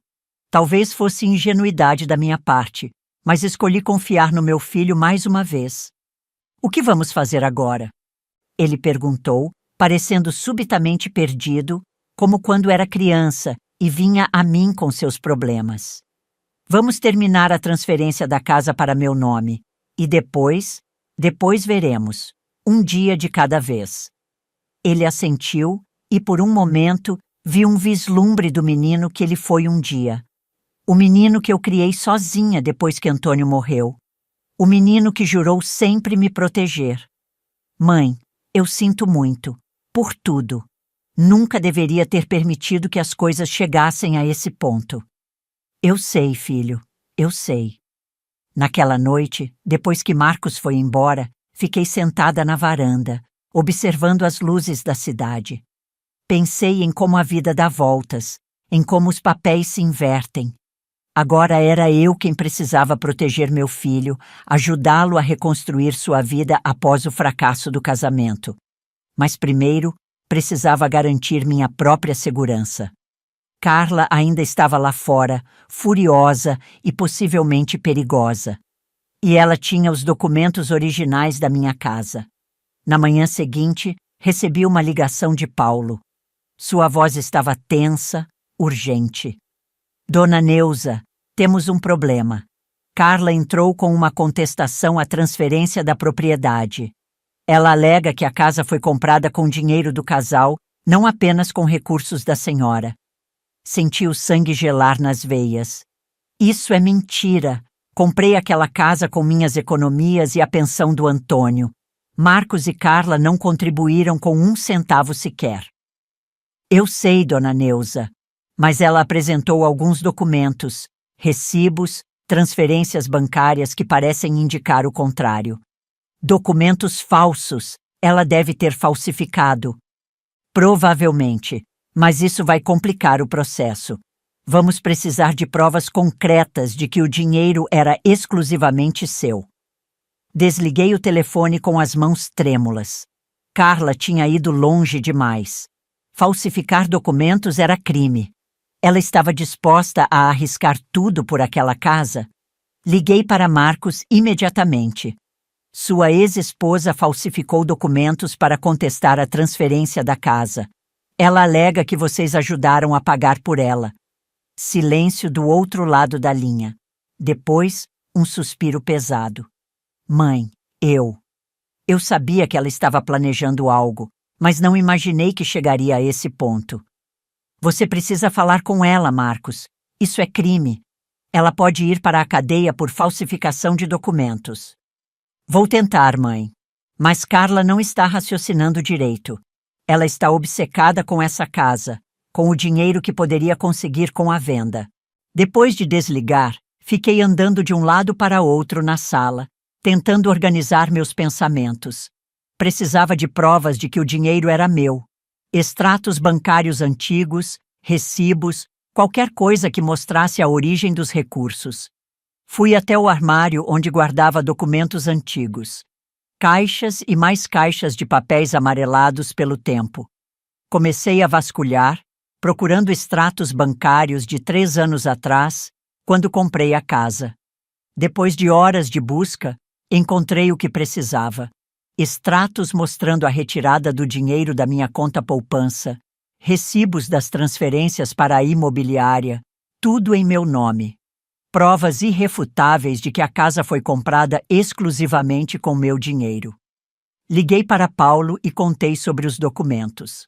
Talvez fosse ingenuidade da minha parte, mas escolhi confiar no meu filho mais uma vez. O que vamos fazer agora? Ele perguntou, parecendo subitamente perdido, como quando era criança e vinha a mim com seus problemas. Vamos terminar a transferência da casa para meu nome. E depois veremos. Um dia de cada vez. Ele assentiu e, por um momento, vi um vislumbre do menino que ele foi um dia. O menino que eu criei sozinha depois que Antônio morreu. O menino que jurou sempre me proteger. Mãe, eu sinto muito. Por tudo. Nunca deveria ter permitido que as coisas chegassem a esse ponto. Eu sei, filho, eu sei. Naquela noite, depois que Marcos foi embora, fiquei sentada na varanda, observando as luzes da cidade. Pensei em como a vida dá voltas, em como os papéis se invertem. Agora era eu quem precisava proteger meu filho, ajudá-lo a reconstruir sua vida após o fracasso do casamento. Mas primeiro, precisava garantir minha própria segurança. Carla ainda estava lá fora, furiosa e possivelmente perigosa. E ela tinha os documentos originais da minha casa. Na manhã seguinte, recebi uma ligação de Paulo. Sua voz estava tensa, urgente. Dona Neuza, temos um problema. Carla entrou com uma contestação à transferência da propriedade. Ela alega que a casa foi comprada com dinheiro do casal, não apenas com recursos da senhora. Senti o sangue gelar nas veias. Isso é mentira. Comprei aquela casa com minhas economias e a pensão do Antônio. Marcos e Carla não contribuíram com 1 centavo sequer. Eu sei, dona Neuza, mas ela apresentou alguns documentos, recibos, transferências bancárias que parecem indicar o contrário. Documentos falsos, ela deve ter falsificado. Provavelmente, mas isso vai complicar o processo. Vamos precisar de provas concretas de que o dinheiro era exclusivamente seu. Desliguei o telefone com as mãos trêmulas. Carla tinha ido longe demais. Falsificar documentos era crime. Ela estava disposta a arriscar tudo por aquela casa. Liguei para Marcos imediatamente. Sua ex-esposa falsificou documentos para contestar a transferência da casa. Ela alega que vocês ajudaram a pagar por ela. Silêncio do outro lado da linha. Depois, um suspiro pesado. Mãe, eu sabia que ela estava planejando algo, mas não imaginei que chegaria a esse ponto. Você precisa falar com ela, Marcos. Isso é crime. Ela pode ir para a cadeia por falsificação de documentos. Vou tentar, mãe. Mas Carla não está raciocinando direito. Ela está obcecada com essa casa, com o dinheiro que poderia conseguir com a venda. Depois de desligar, fiquei andando de um lado para outro na sala, tentando organizar meus pensamentos. Precisava de provas de que o dinheiro era meu. Extratos bancários antigos, recibos, qualquer coisa que mostrasse a origem dos recursos. Fui até o armário onde guardava documentos antigos. Caixas e mais caixas de papéis amarelados pelo tempo. Comecei a vasculhar, procurando extratos bancários de 3 anos atrás, quando comprei a casa. Depois de horas de busca, encontrei o que precisava. Extratos mostrando a retirada do dinheiro da minha conta poupança, recibos das transferências para a imobiliária, tudo em meu nome. Provas irrefutáveis de que a casa foi comprada exclusivamente com meu dinheiro. Liguei para Paulo e contei sobre os documentos.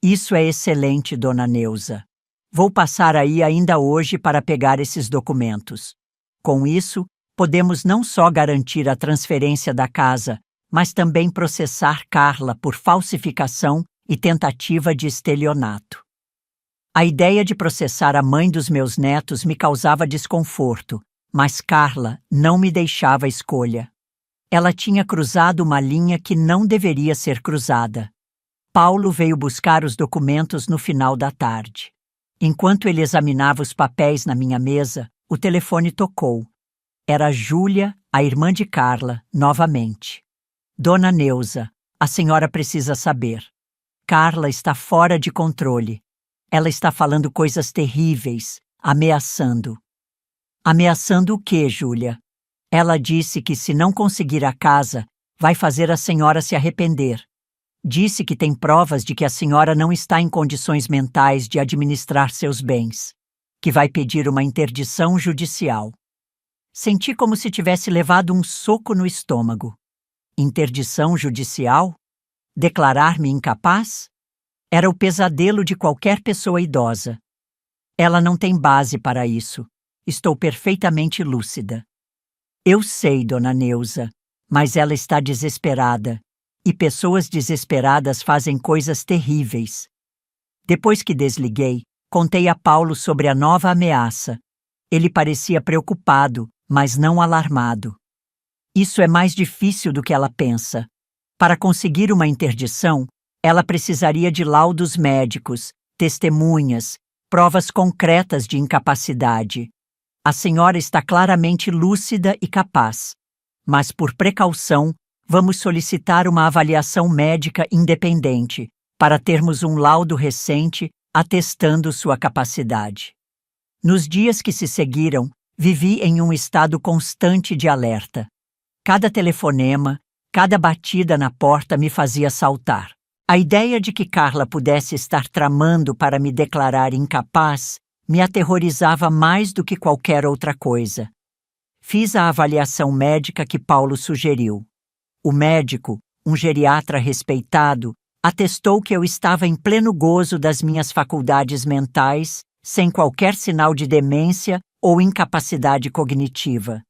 Isso é excelente, dona Neuza. Vou passar aí ainda hoje para pegar esses documentos. Com isso, podemos não só garantir a transferência da casa, mas também processar Carla por falsificação e tentativa de estelionato. A ideia de processar a mãe dos meus netos me causava desconforto, mas Carla não me deixava escolha. Ela tinha cruzado uma linha que não deveria ser cruzada. Paulo veio buscar os documentos no final da tarde. Enquanto ele examinava os papéis na minha mesa, o telefone tocou. Era Júlia, a irmã de Carla, novamente. Dona Neuza, a senhora precisa saber. Carla está fora de controle. Ela está falando coisas terríveis, ameaçando. Ameaçando o quê, Júlia? Ela disse que se não conseguir a casa, vai fazer a senhora se arrepender. Disse que tem provas de que a senhora não está em condições mentais de administrar seus bens, que vai pedir uma interdição judicial. Senti como se tivesse levado um soco no estômago. Interdição judicial? Declarar-me incapaz? Era o pesadelo de qualquer pessoa idosa. Ela não tem base para isso. Estou perfeitamente lúcida. Eu sei, dona Neuza, mas ela está desesperada. E pessoas desesperadas fazem coisas terríveis. Depois que desliguei, contei a Paulo sobre a nova ameaça. Ele parecia preocupado, mas não alarmado. Isso é mais difícil do que ela pensa. Para conseguir uma interdição, ela precisaria de laudos médicos, testemunhas, provas concretas de incapacidade. A senhora está claramente lúcida e capaz, mas por precaução, vamos solicitar uma avaliação médica independente para termos um laudo recente atestando sua capacidade. Nos dias que se seguiram, vivi em um estado constante de alerta. Cada telefonema, cada batida na porta me fazia saltar. A ideia de que Carla pudesse estar tramando para me declarar incapaz me aterrorizava mais do que qualquer outra coisa. Fiz a avaliação médica que Paulo sugeriu. O médico, um geriatra respeitado, atestou que eu estava em pleno gozo das minhas faculdades mentais, sem qualquer sinal de demência ou incapacidade cognitiva.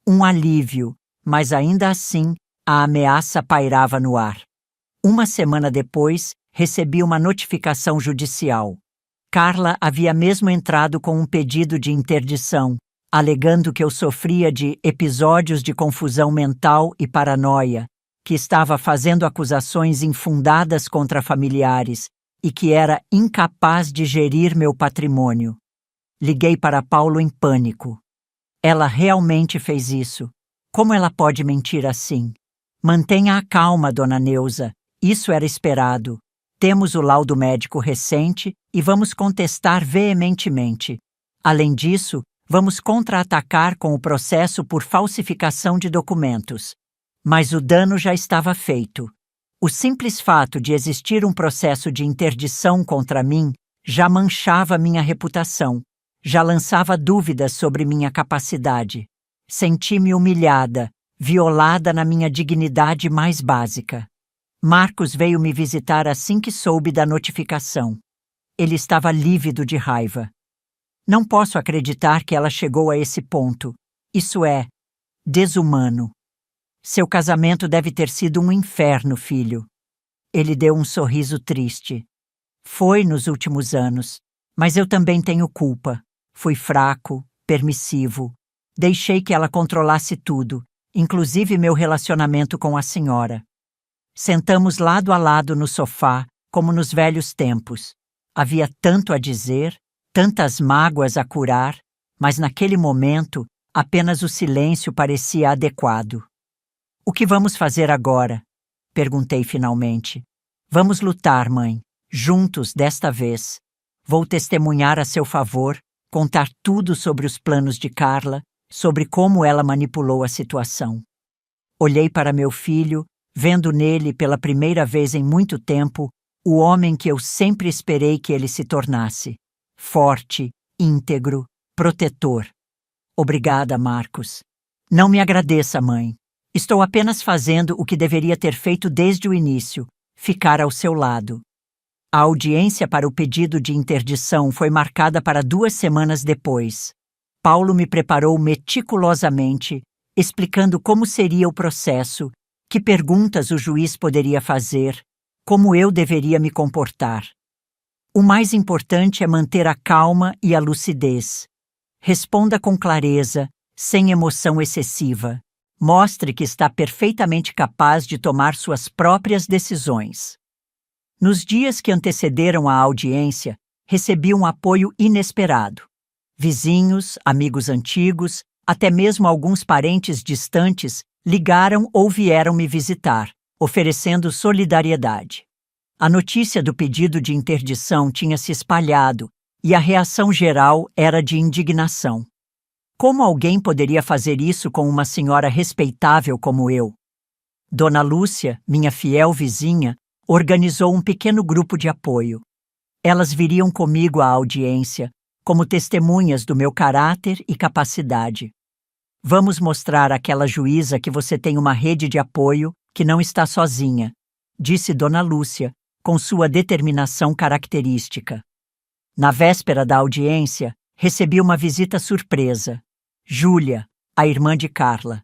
Um alívio, mas ainda assim a ameaça pairava no ar. Uma semana depois, recebi uma notificação judicial. Carla havia mesmo entrado com um pedido de interdição, alegando que eu sofria de episódios de confusão mental e paranoia, que estava fazendo acusações infundadas contra familiares e que era incapaz de gerir meu patrimônio. Liguei para Paulo em pânico. Ela realmente fez isso. Como ela pode mentir assim? Mantenha a calma, dona Neuza. Isso era esperado. Temos o laudo médico recente e vamos contestar veementemente. Além disso, vamos contra-atacar com o processo por falsificação de documentos. Mas o dano já estava feito. O simples fato de existir um processo de interdição contra mim já manchava minha reputação, já lançava dúvidas sobre minha capacidade. Senti-me humilhada, violada na minha dignidade mais básica. Marcos veio me visitar assim que soube da notificação. Ele estava lívido de raiva. Não posso acreditar que ela chegou a esse ponto. Isso é desumano. Seu casamento deve ter sido um inferno, filho. Ele deu um sorriso triste. Foi nos últimos anos, mas eu também tenho culpa. Fui fraco, permissivo. Deixei que ela controlasse tudo, inclusive meu relacionamento com a senhora. Sentamos lado a lado no sofá, como nos velhos tempos. Havia tanto a dizer, tantas mágoas a curar, mas naquele momento apenas o silêncio parecia adequado. O que vamos fazer agora? Perguntei finalmente. Vamos lutar, mãe, juntos desta vez. Vou testemunhar a seu favor, contar tudo sobre os planos de Carla, sobre como ela manipulou a situação. Olhei para meu filho, vendo nele pela primeira vez em muito tempo o homem que eu sempre esperei que ele se tornasse. Forte, íntegro, protetor. Obrigada, Marcos. Não me agradeça, mãe. Estou apenas fazendo o que deveria ter feito desde o início, ficar ao seu lado. A audiência para o pedido de interdição foi marcada para 2 semanas depois. Paulo me preparou meticulosamente, explicando como seria o processo, que perguntas o juiz poderia fazer, como eu deveria me comportar. O mais importante é manter a calma e a lucidez. Responda com clareza, sem emoção excessiva. Mostre que está perfeitamente capaz de tomar suas próprias decisões. Nos dias que antecederam a audiência, recebi um apoio inesperado. Vizinhos, amigos antigos, até mesmo alguns parentes distantes ligaram ou vieram me visitar, oferecendo solidariedade. A notícia do pedido de interdição tinha se espalhado e a reação geral era de indignação. Como alguém poderia fazer isso com uma senhora respeitável como eu? Dona Lúcia, minha fiel vizinha, organizou um pequeno grupo de apoio. Elas viriam comigo à audiência, como testemunhas do meu caráter e capacidade. Vamos mostrar àquela juíza que você tem uma rede de apoio, que não está sozinha, disse Dona Lúcia, com sua determinação característica. Na véspera da audiência, recebi uma visita surpresa. Júlia, a irmã de Carla.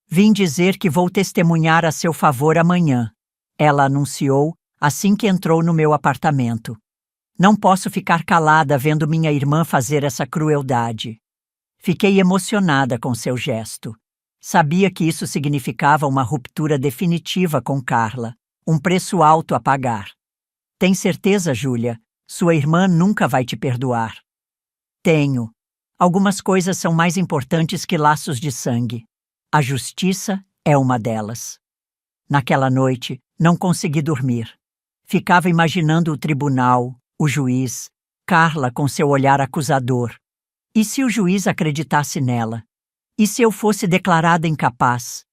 Vim dizer que vou testemunhar a seu favor amanhã, ela anunciou assim que entrou no meu apartamento. Não posso ficar calada vendo minha irmã fazer essa crueldade. Fiquei emocionada com seu gesto. Sabia que isso significava uma ruptura definitiva com Carla, um preço alto a pagar. Tem certeza, Júlia? Sua irmã nunca vai te perdoar. Tenho. Algumas coisas são mais importantes que laços de sangue. A justiça é uma delas. Naquela noite, não consegui dormir. Ficava imaginando o tribunal, o juiz, Carla com seu olhar acusador. E se o juiz acreditasse nela? E se eu fosse declarada incapaz?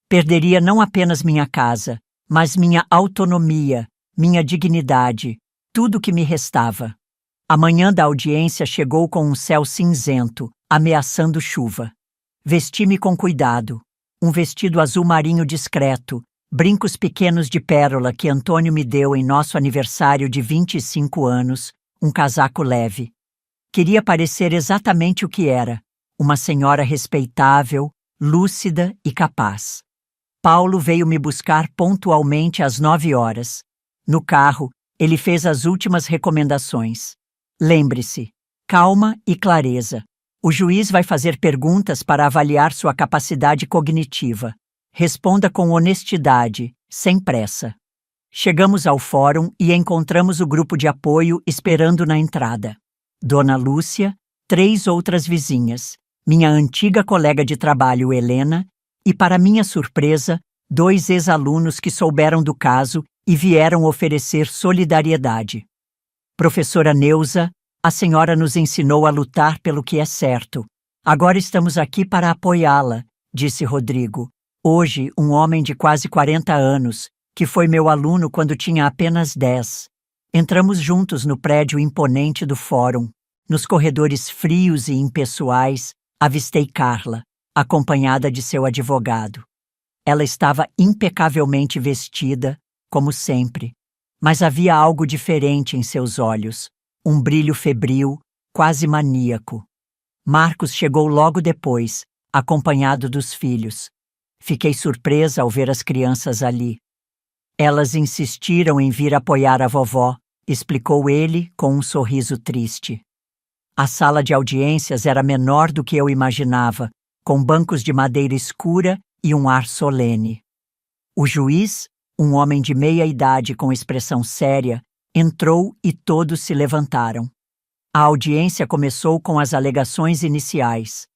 Perderia não apenas minha casa, mas minha autonomia, minha dignidade, tudo que me restava. A manhã da audiência chegou com um céu cinzento, ameaçando chuva. Vesti-me com cuidado. Um vestido azul marinho discreto, brincos pequenos de pérola que Antônio me deu em nosso aniversário de 25 anos, um casaco leve. Queria parecer exatamente o que era, uma senhora respeitável, lúcida e capaz. Paulo veio me buscar pontualmente às 9 horas. No carro, ele fez as últimas recomendações. Lembre-se, calma e clareza. O juiz vai fazer perguntas para avaliar sua capacidade cognitiva. Responda com honestidade, sem pressa. Chegamos ao fórum e encontramos o grupo de apoio esperando na entrada. Dona Lúcia, 3 outras vizinhas, minha antiga colega de trabalho Helena e, para minha surpresa, 2 ex-alunos que souberam do caso e vieram oferecer solidariedade. Professora Neuza, a senhora nos ensinou a lutar pelo que é certo. Agora estamos aqui para apoiá-la, disse Rodrigo. Hoje, um homem de quase 40 anos, que foi meu aluno quando tinha apenas 10. Entramos juntos no prédio imponente do fórum. Nos corredores frios e impessoais, avistei Carla, acompanhada de seu advogado. Ela estava impecavelmente vestida, como sempre, mas havia algo diferente em seus olhos, um brilho febril, quase maníaco. Marcos chegou logo depois, acompanhado dos filhos. Fiquei surpresa ao ver as crianças ali. Elas insistiram em vir apoiar a vovó, explicou ele com um sorriso triste. A sala de audiências era menor do que eu imaginava, com bancos de madeira escura e um ar solene. O juiz, um homem de meia idade com expressão séria, entrou e todos se levantaram. A audiência começou com as alegações iniciais.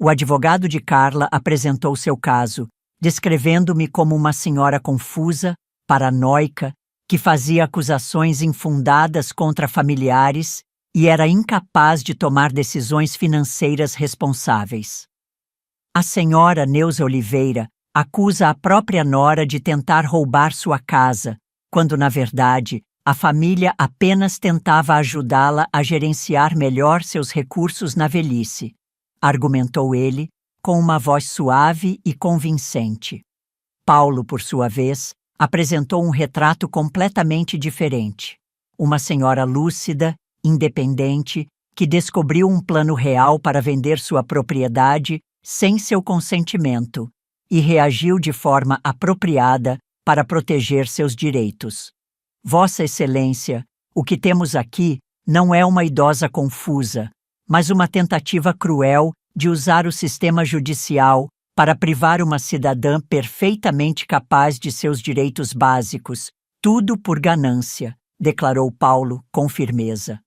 O advogado de Carla apresentou seu caso, descrevendo-me como uma senhora confusa, paranoica, que fazia acusações infundadas contra familiares e era incapaz de tomar decisões financeiras responsáveis. A senhora Neuza Oliveira acusa a própria nora de tentar roubar sua casa, quando, na verdade, a família apenas tentava ajudá-la a gerenciar melhor seus recursos na velhice, argumentou ele, com uma voz suave e convincente. Paulo, por sua vez, apresentou um retrato completamente diferente. Uma senhora lúcida, independente, que descobriu um plano real para vender sua propriedade sem seu consentimento e reagiu de forma apropriada para proteger seus direitos. Vossa Excelência, o que temos aqui não é uma idosa confusa, mas uma tentativa cruel de usar o sistema judicial para privar uma cidadã perfeitamente capaz de seus direitos básicos, tudo por ganância, declarou Paulo com firmeza.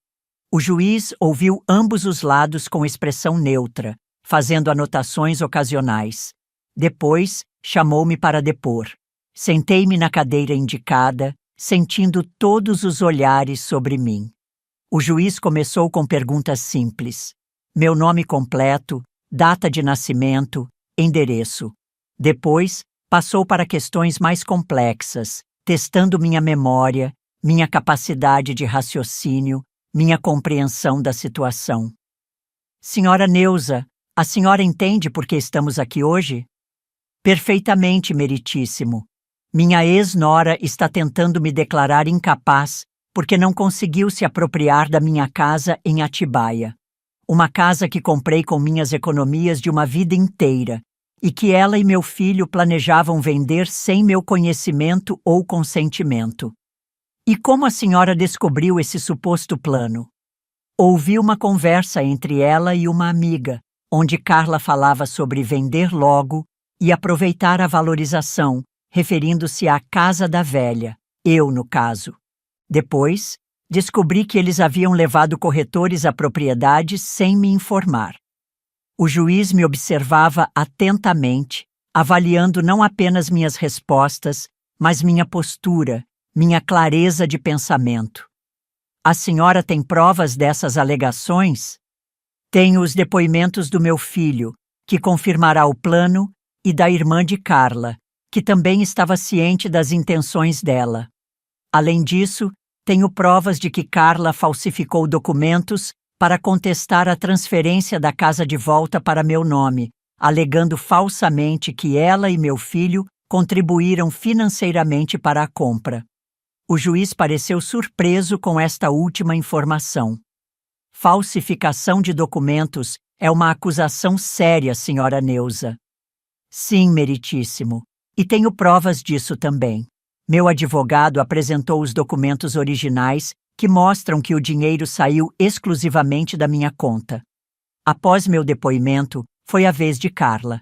O juiz ouviu ambos os lados com expressão neutra, fazendo anotações ocasionais. Depois, chamou-me para depor. Sentei-me na cadeira indicada, sentindo todos os olhares sobre mim. O juiz começou com perguntas simples. Meu nome completo, data de nascimento, endereço. Depois, passou para questões mais complexas, testando minha memória, minha capacidade de raciocínio, minha compreensão da situação. Senhora Neuza, a senhora entende por que estamos aqui hoje? Perfeitamente, meritíssimo. Minha ex-nora está tentando me declarar incapaz porque não conseguiu se apropriar da minha casa em Atibaia. Uma casa que comprei com minhas economias de uma vida inteira e que ela e meu filho planejavam vender sem meu conhecimento ou consentimento. E como a senhora descobriu esse suposto plano? Ouvi uma conversa entre ela e uma amiga, onde Carla falava sobre vender logo e aproveitar a valorização, referindo-se à Casa da Velha, eu no caso. Depois, descobri que eles haviam levado corretores à propriedade sem me informar. O juiz me observava atentamente, avaliando não apenas minhas respostas, mas minha postura, minha clareza de pensamento. A senhora tem provas dessas alegações? Tenho os depoimentos do meu filho, que confirmará o plano, e da irmã de Carla, que também estava ciente das intenções dela. Além disso, tenho provas de que Carla falsificou documentos para contestar a transferência da casa de volta para meu nome, alegando falsamente que ela e meu filho contribuíram financeiramente para a compra. O juiz pareceu surpreso com esta última informação. Falsificação de documentos é uma acusação séria, senhora Neuza. Sim, meritíssimo, e tenho provas disso também. Meu advogado apresentou os documentos originais que mostram que o dinheiro saiu exclusivamente da minha conta. Após meu depoimento, foi a vez de Carla.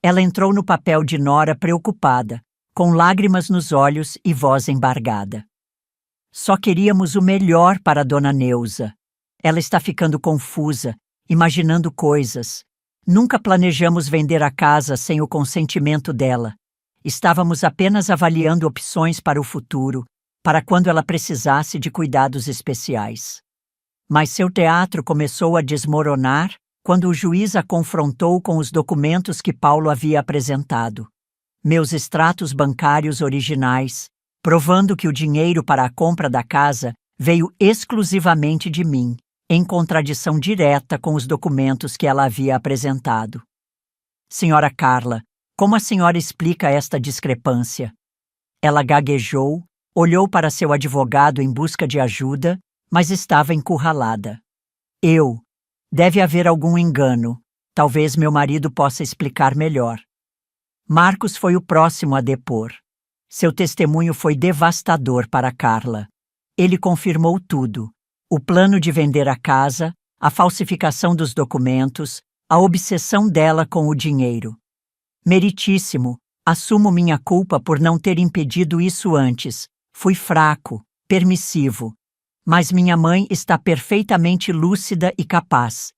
Ela entrou no papel de nora preocupada, com lágrimas nos olhos e voz embargada. Só queríamos o melhor para Dona Neuza. Ela está ficando confusa, imaginando coisas. Nunca planejamos vender a casa sem o consentimento dela. Estávamos apenas avaliando opções para o futuro, para quando ela precisasse de cuidados especiais. Mas seu teatro começou a desmoronar quando o juiz a confrontou com os documentos que Paulo havia apresentado. Meus extratos bancários originais, provando que o dinheiro para a compra da casa veio exclusivamente de mim, em contradição direta com os documentos que ela havia apresentado. Senhora Carla, como a senhora explica esta discrepância? Ela gaguejou, olhou para seu advogado em busca de ajuda, mas estava encurralada. Deve haver algum engano. Talvez meu marido possa explicar melhor. Marcos foi o próximo a depor. Seu testemunho foi devastador para Carla. Ele confirmou tudo: o plano de vender a casa, a falsificação dos documentos, a obsessão dela com o dinheiro. Meritíssimo, assumo minha culpa por não ter impedido isso antes. Fui fraco, permissivo. Mas minha mãe está perfeitamente lúcida e capaz.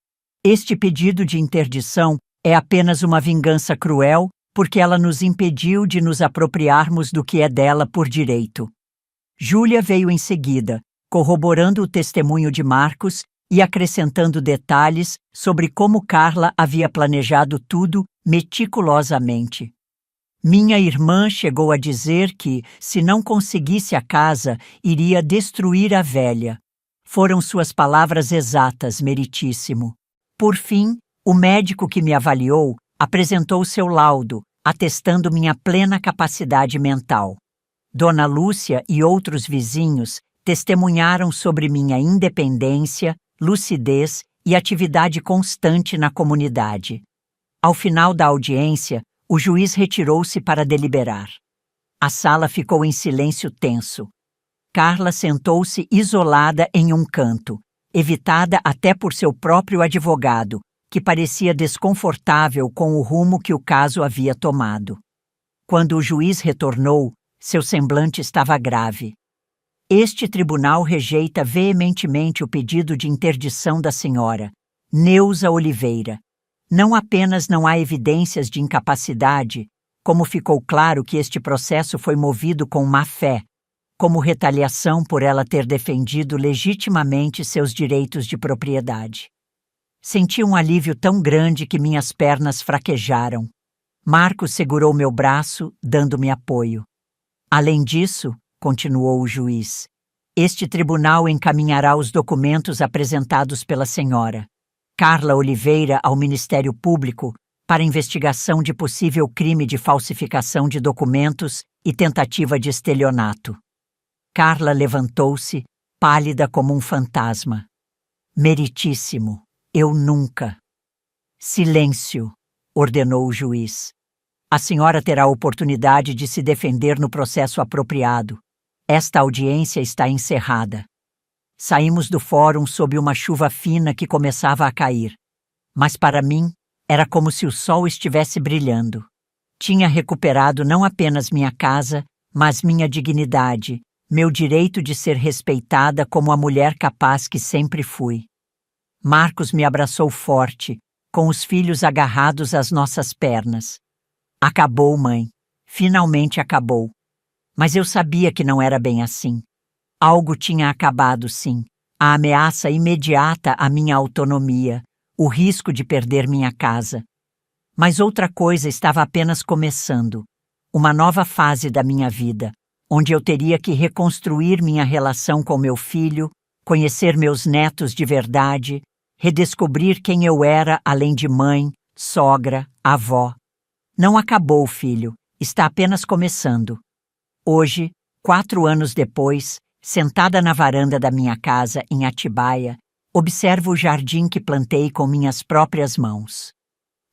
Este pedido de interdição é apenas uma vingança cruel porque ela nos impediu de nos apropriarmos do que é dela por direito. Júlia veio em seguida, corroborando o testemunho de Marcos e acrescentando detalhes sobre como Carla havia planejado tudo meticulosamente. Minha irmã chegou a dizer que, se não conseguisse a casa, iria destruir a velha. Foram suas palavras exatas, meritíssimo. Por fim, o médico que me avaliou apresentou seu laudo, atestando minha plena capacidade mental. Dona Lúcia e outros vizinhos testemunharam sobre minha independência, lucidez e atividade constante na comunidade. Ao final da audiência, o juiz retirou-se para deliberar. A sala ficou em silêncio tenso. Carla sentou-se isolada em um canto, evitada até por seu próprio advogado, que parecia desconfortável com o rumo que o caso havia tomado. Quando o juiz retornou, seu semblante estava grave. Este tribunal rejeita veementemente o pedido de interdição da senhora, Neuza Oliveira. Não apenas não há evidências de incapacidade, como ficou claro que este processo foi movido com má-fé, como retaliação por ela ter defendido legitimamente seus direitos de propriedade. Senti um alívio tão grande que minhas pernas fraquejaram. Marcos segurou meu braço, dando-me apoio. Além disso, continuou o juiz, este tribunal encaminhará os documentos apresentados pela senhora Carla Oliveira ao Ministério Público para investigação de possível crime de falsificação de documentos e tentativa de estelionato. Carla levantou-se, pálida como um fantasma. Meritíssimo, eu nunca. Silêncio, ordenou o juiz. A senhora terá a oportunidade de se defender no processo apropriado. Esta audiência está encerrada. Saímos do fórum sob uma chuva fina que começava a cair. Mas para mim, era como se o sol estivesse brilhando. Tinha recuperado não apenas minha casa, mas minha dignidade, meu direito de ser respeitada como a mulher capaz que sempre fui. Marcos me abraçou forte, com os filhos agarrados às nossas pernas. Acabou, mãe. Finalmente acabou. Mas eu sabia que não era bem assim. Algo tinha acabado, sim. A ameaça imediata à minha autonomia, o risco de perder minha casa. Mas outra coisa estava apenas começando. Uma nova fase da minha vida, onde eu teria que reconstruir minha relação com meu filho, conhecer meus netos de verdade, redescobrir quem eu era além de mãe, sogra, avó. Não acabou, filho. Está apenas começando. Hoje, 4 anos depois, sentada na varanda da minha casa em Atibaia, observo o jardim que plantei com minhas próprias mãos.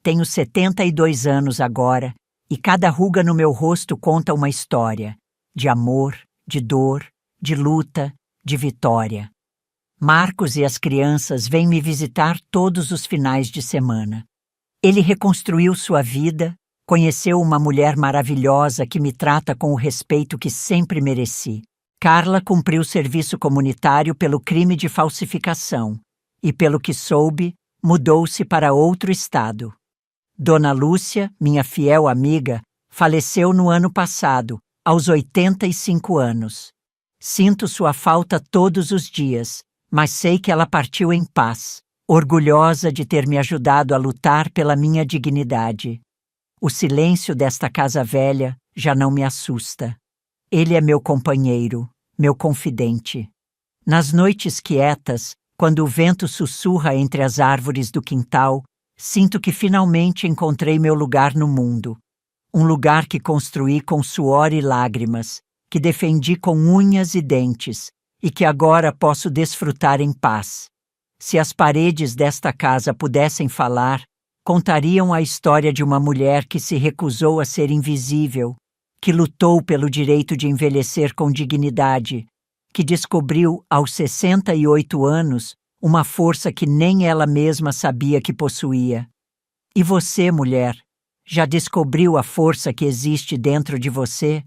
Tenho 72 anos agora e cada ruga no meu rosto conta uma história de amor, de dor, de luta, de vitória. Marcos e as crianças vêm me visitar todos os finais de semana. Ele reconstruiu sua vida, conheceu uma mulher maravilhosa que me trata com o respeito que sempre mereci. Carla cumpriu serviço comunitário pelo crime de falsificação e, pelo que soube, mudou-se para outro estado. Dona Lúcia, minha fiel amiga, faleceu no ano passado, aos 85 anos. Sinto sua falta todos os dias, mas sei que ela partiu em paz, orgulhosa de ter me ajudado a lutar pela minha dignidade. O silêncio desta casa velha já não me assusta. Ele é meu companheiro, meu confidente. Nas noites quietas, quando o vento sussurra entre as árvores do quintal, sinto que finalmente encontrei meu lugar no mundo. Um lugar que construí com suor e lágrimas, que defendi com unhas e dentes, e que agora posso desfrutar em paz. Se as paredes desta casa pudessem falar, contariam a história de uma mulher que se recusou a ser invisível, que lutou pelo direito de envelhecer com dignidade, que descobriu, aos 68 anos, uma força que nem ela mesma sabia que possuía. E você, mulher, já descobriu a força que existe dentro de você?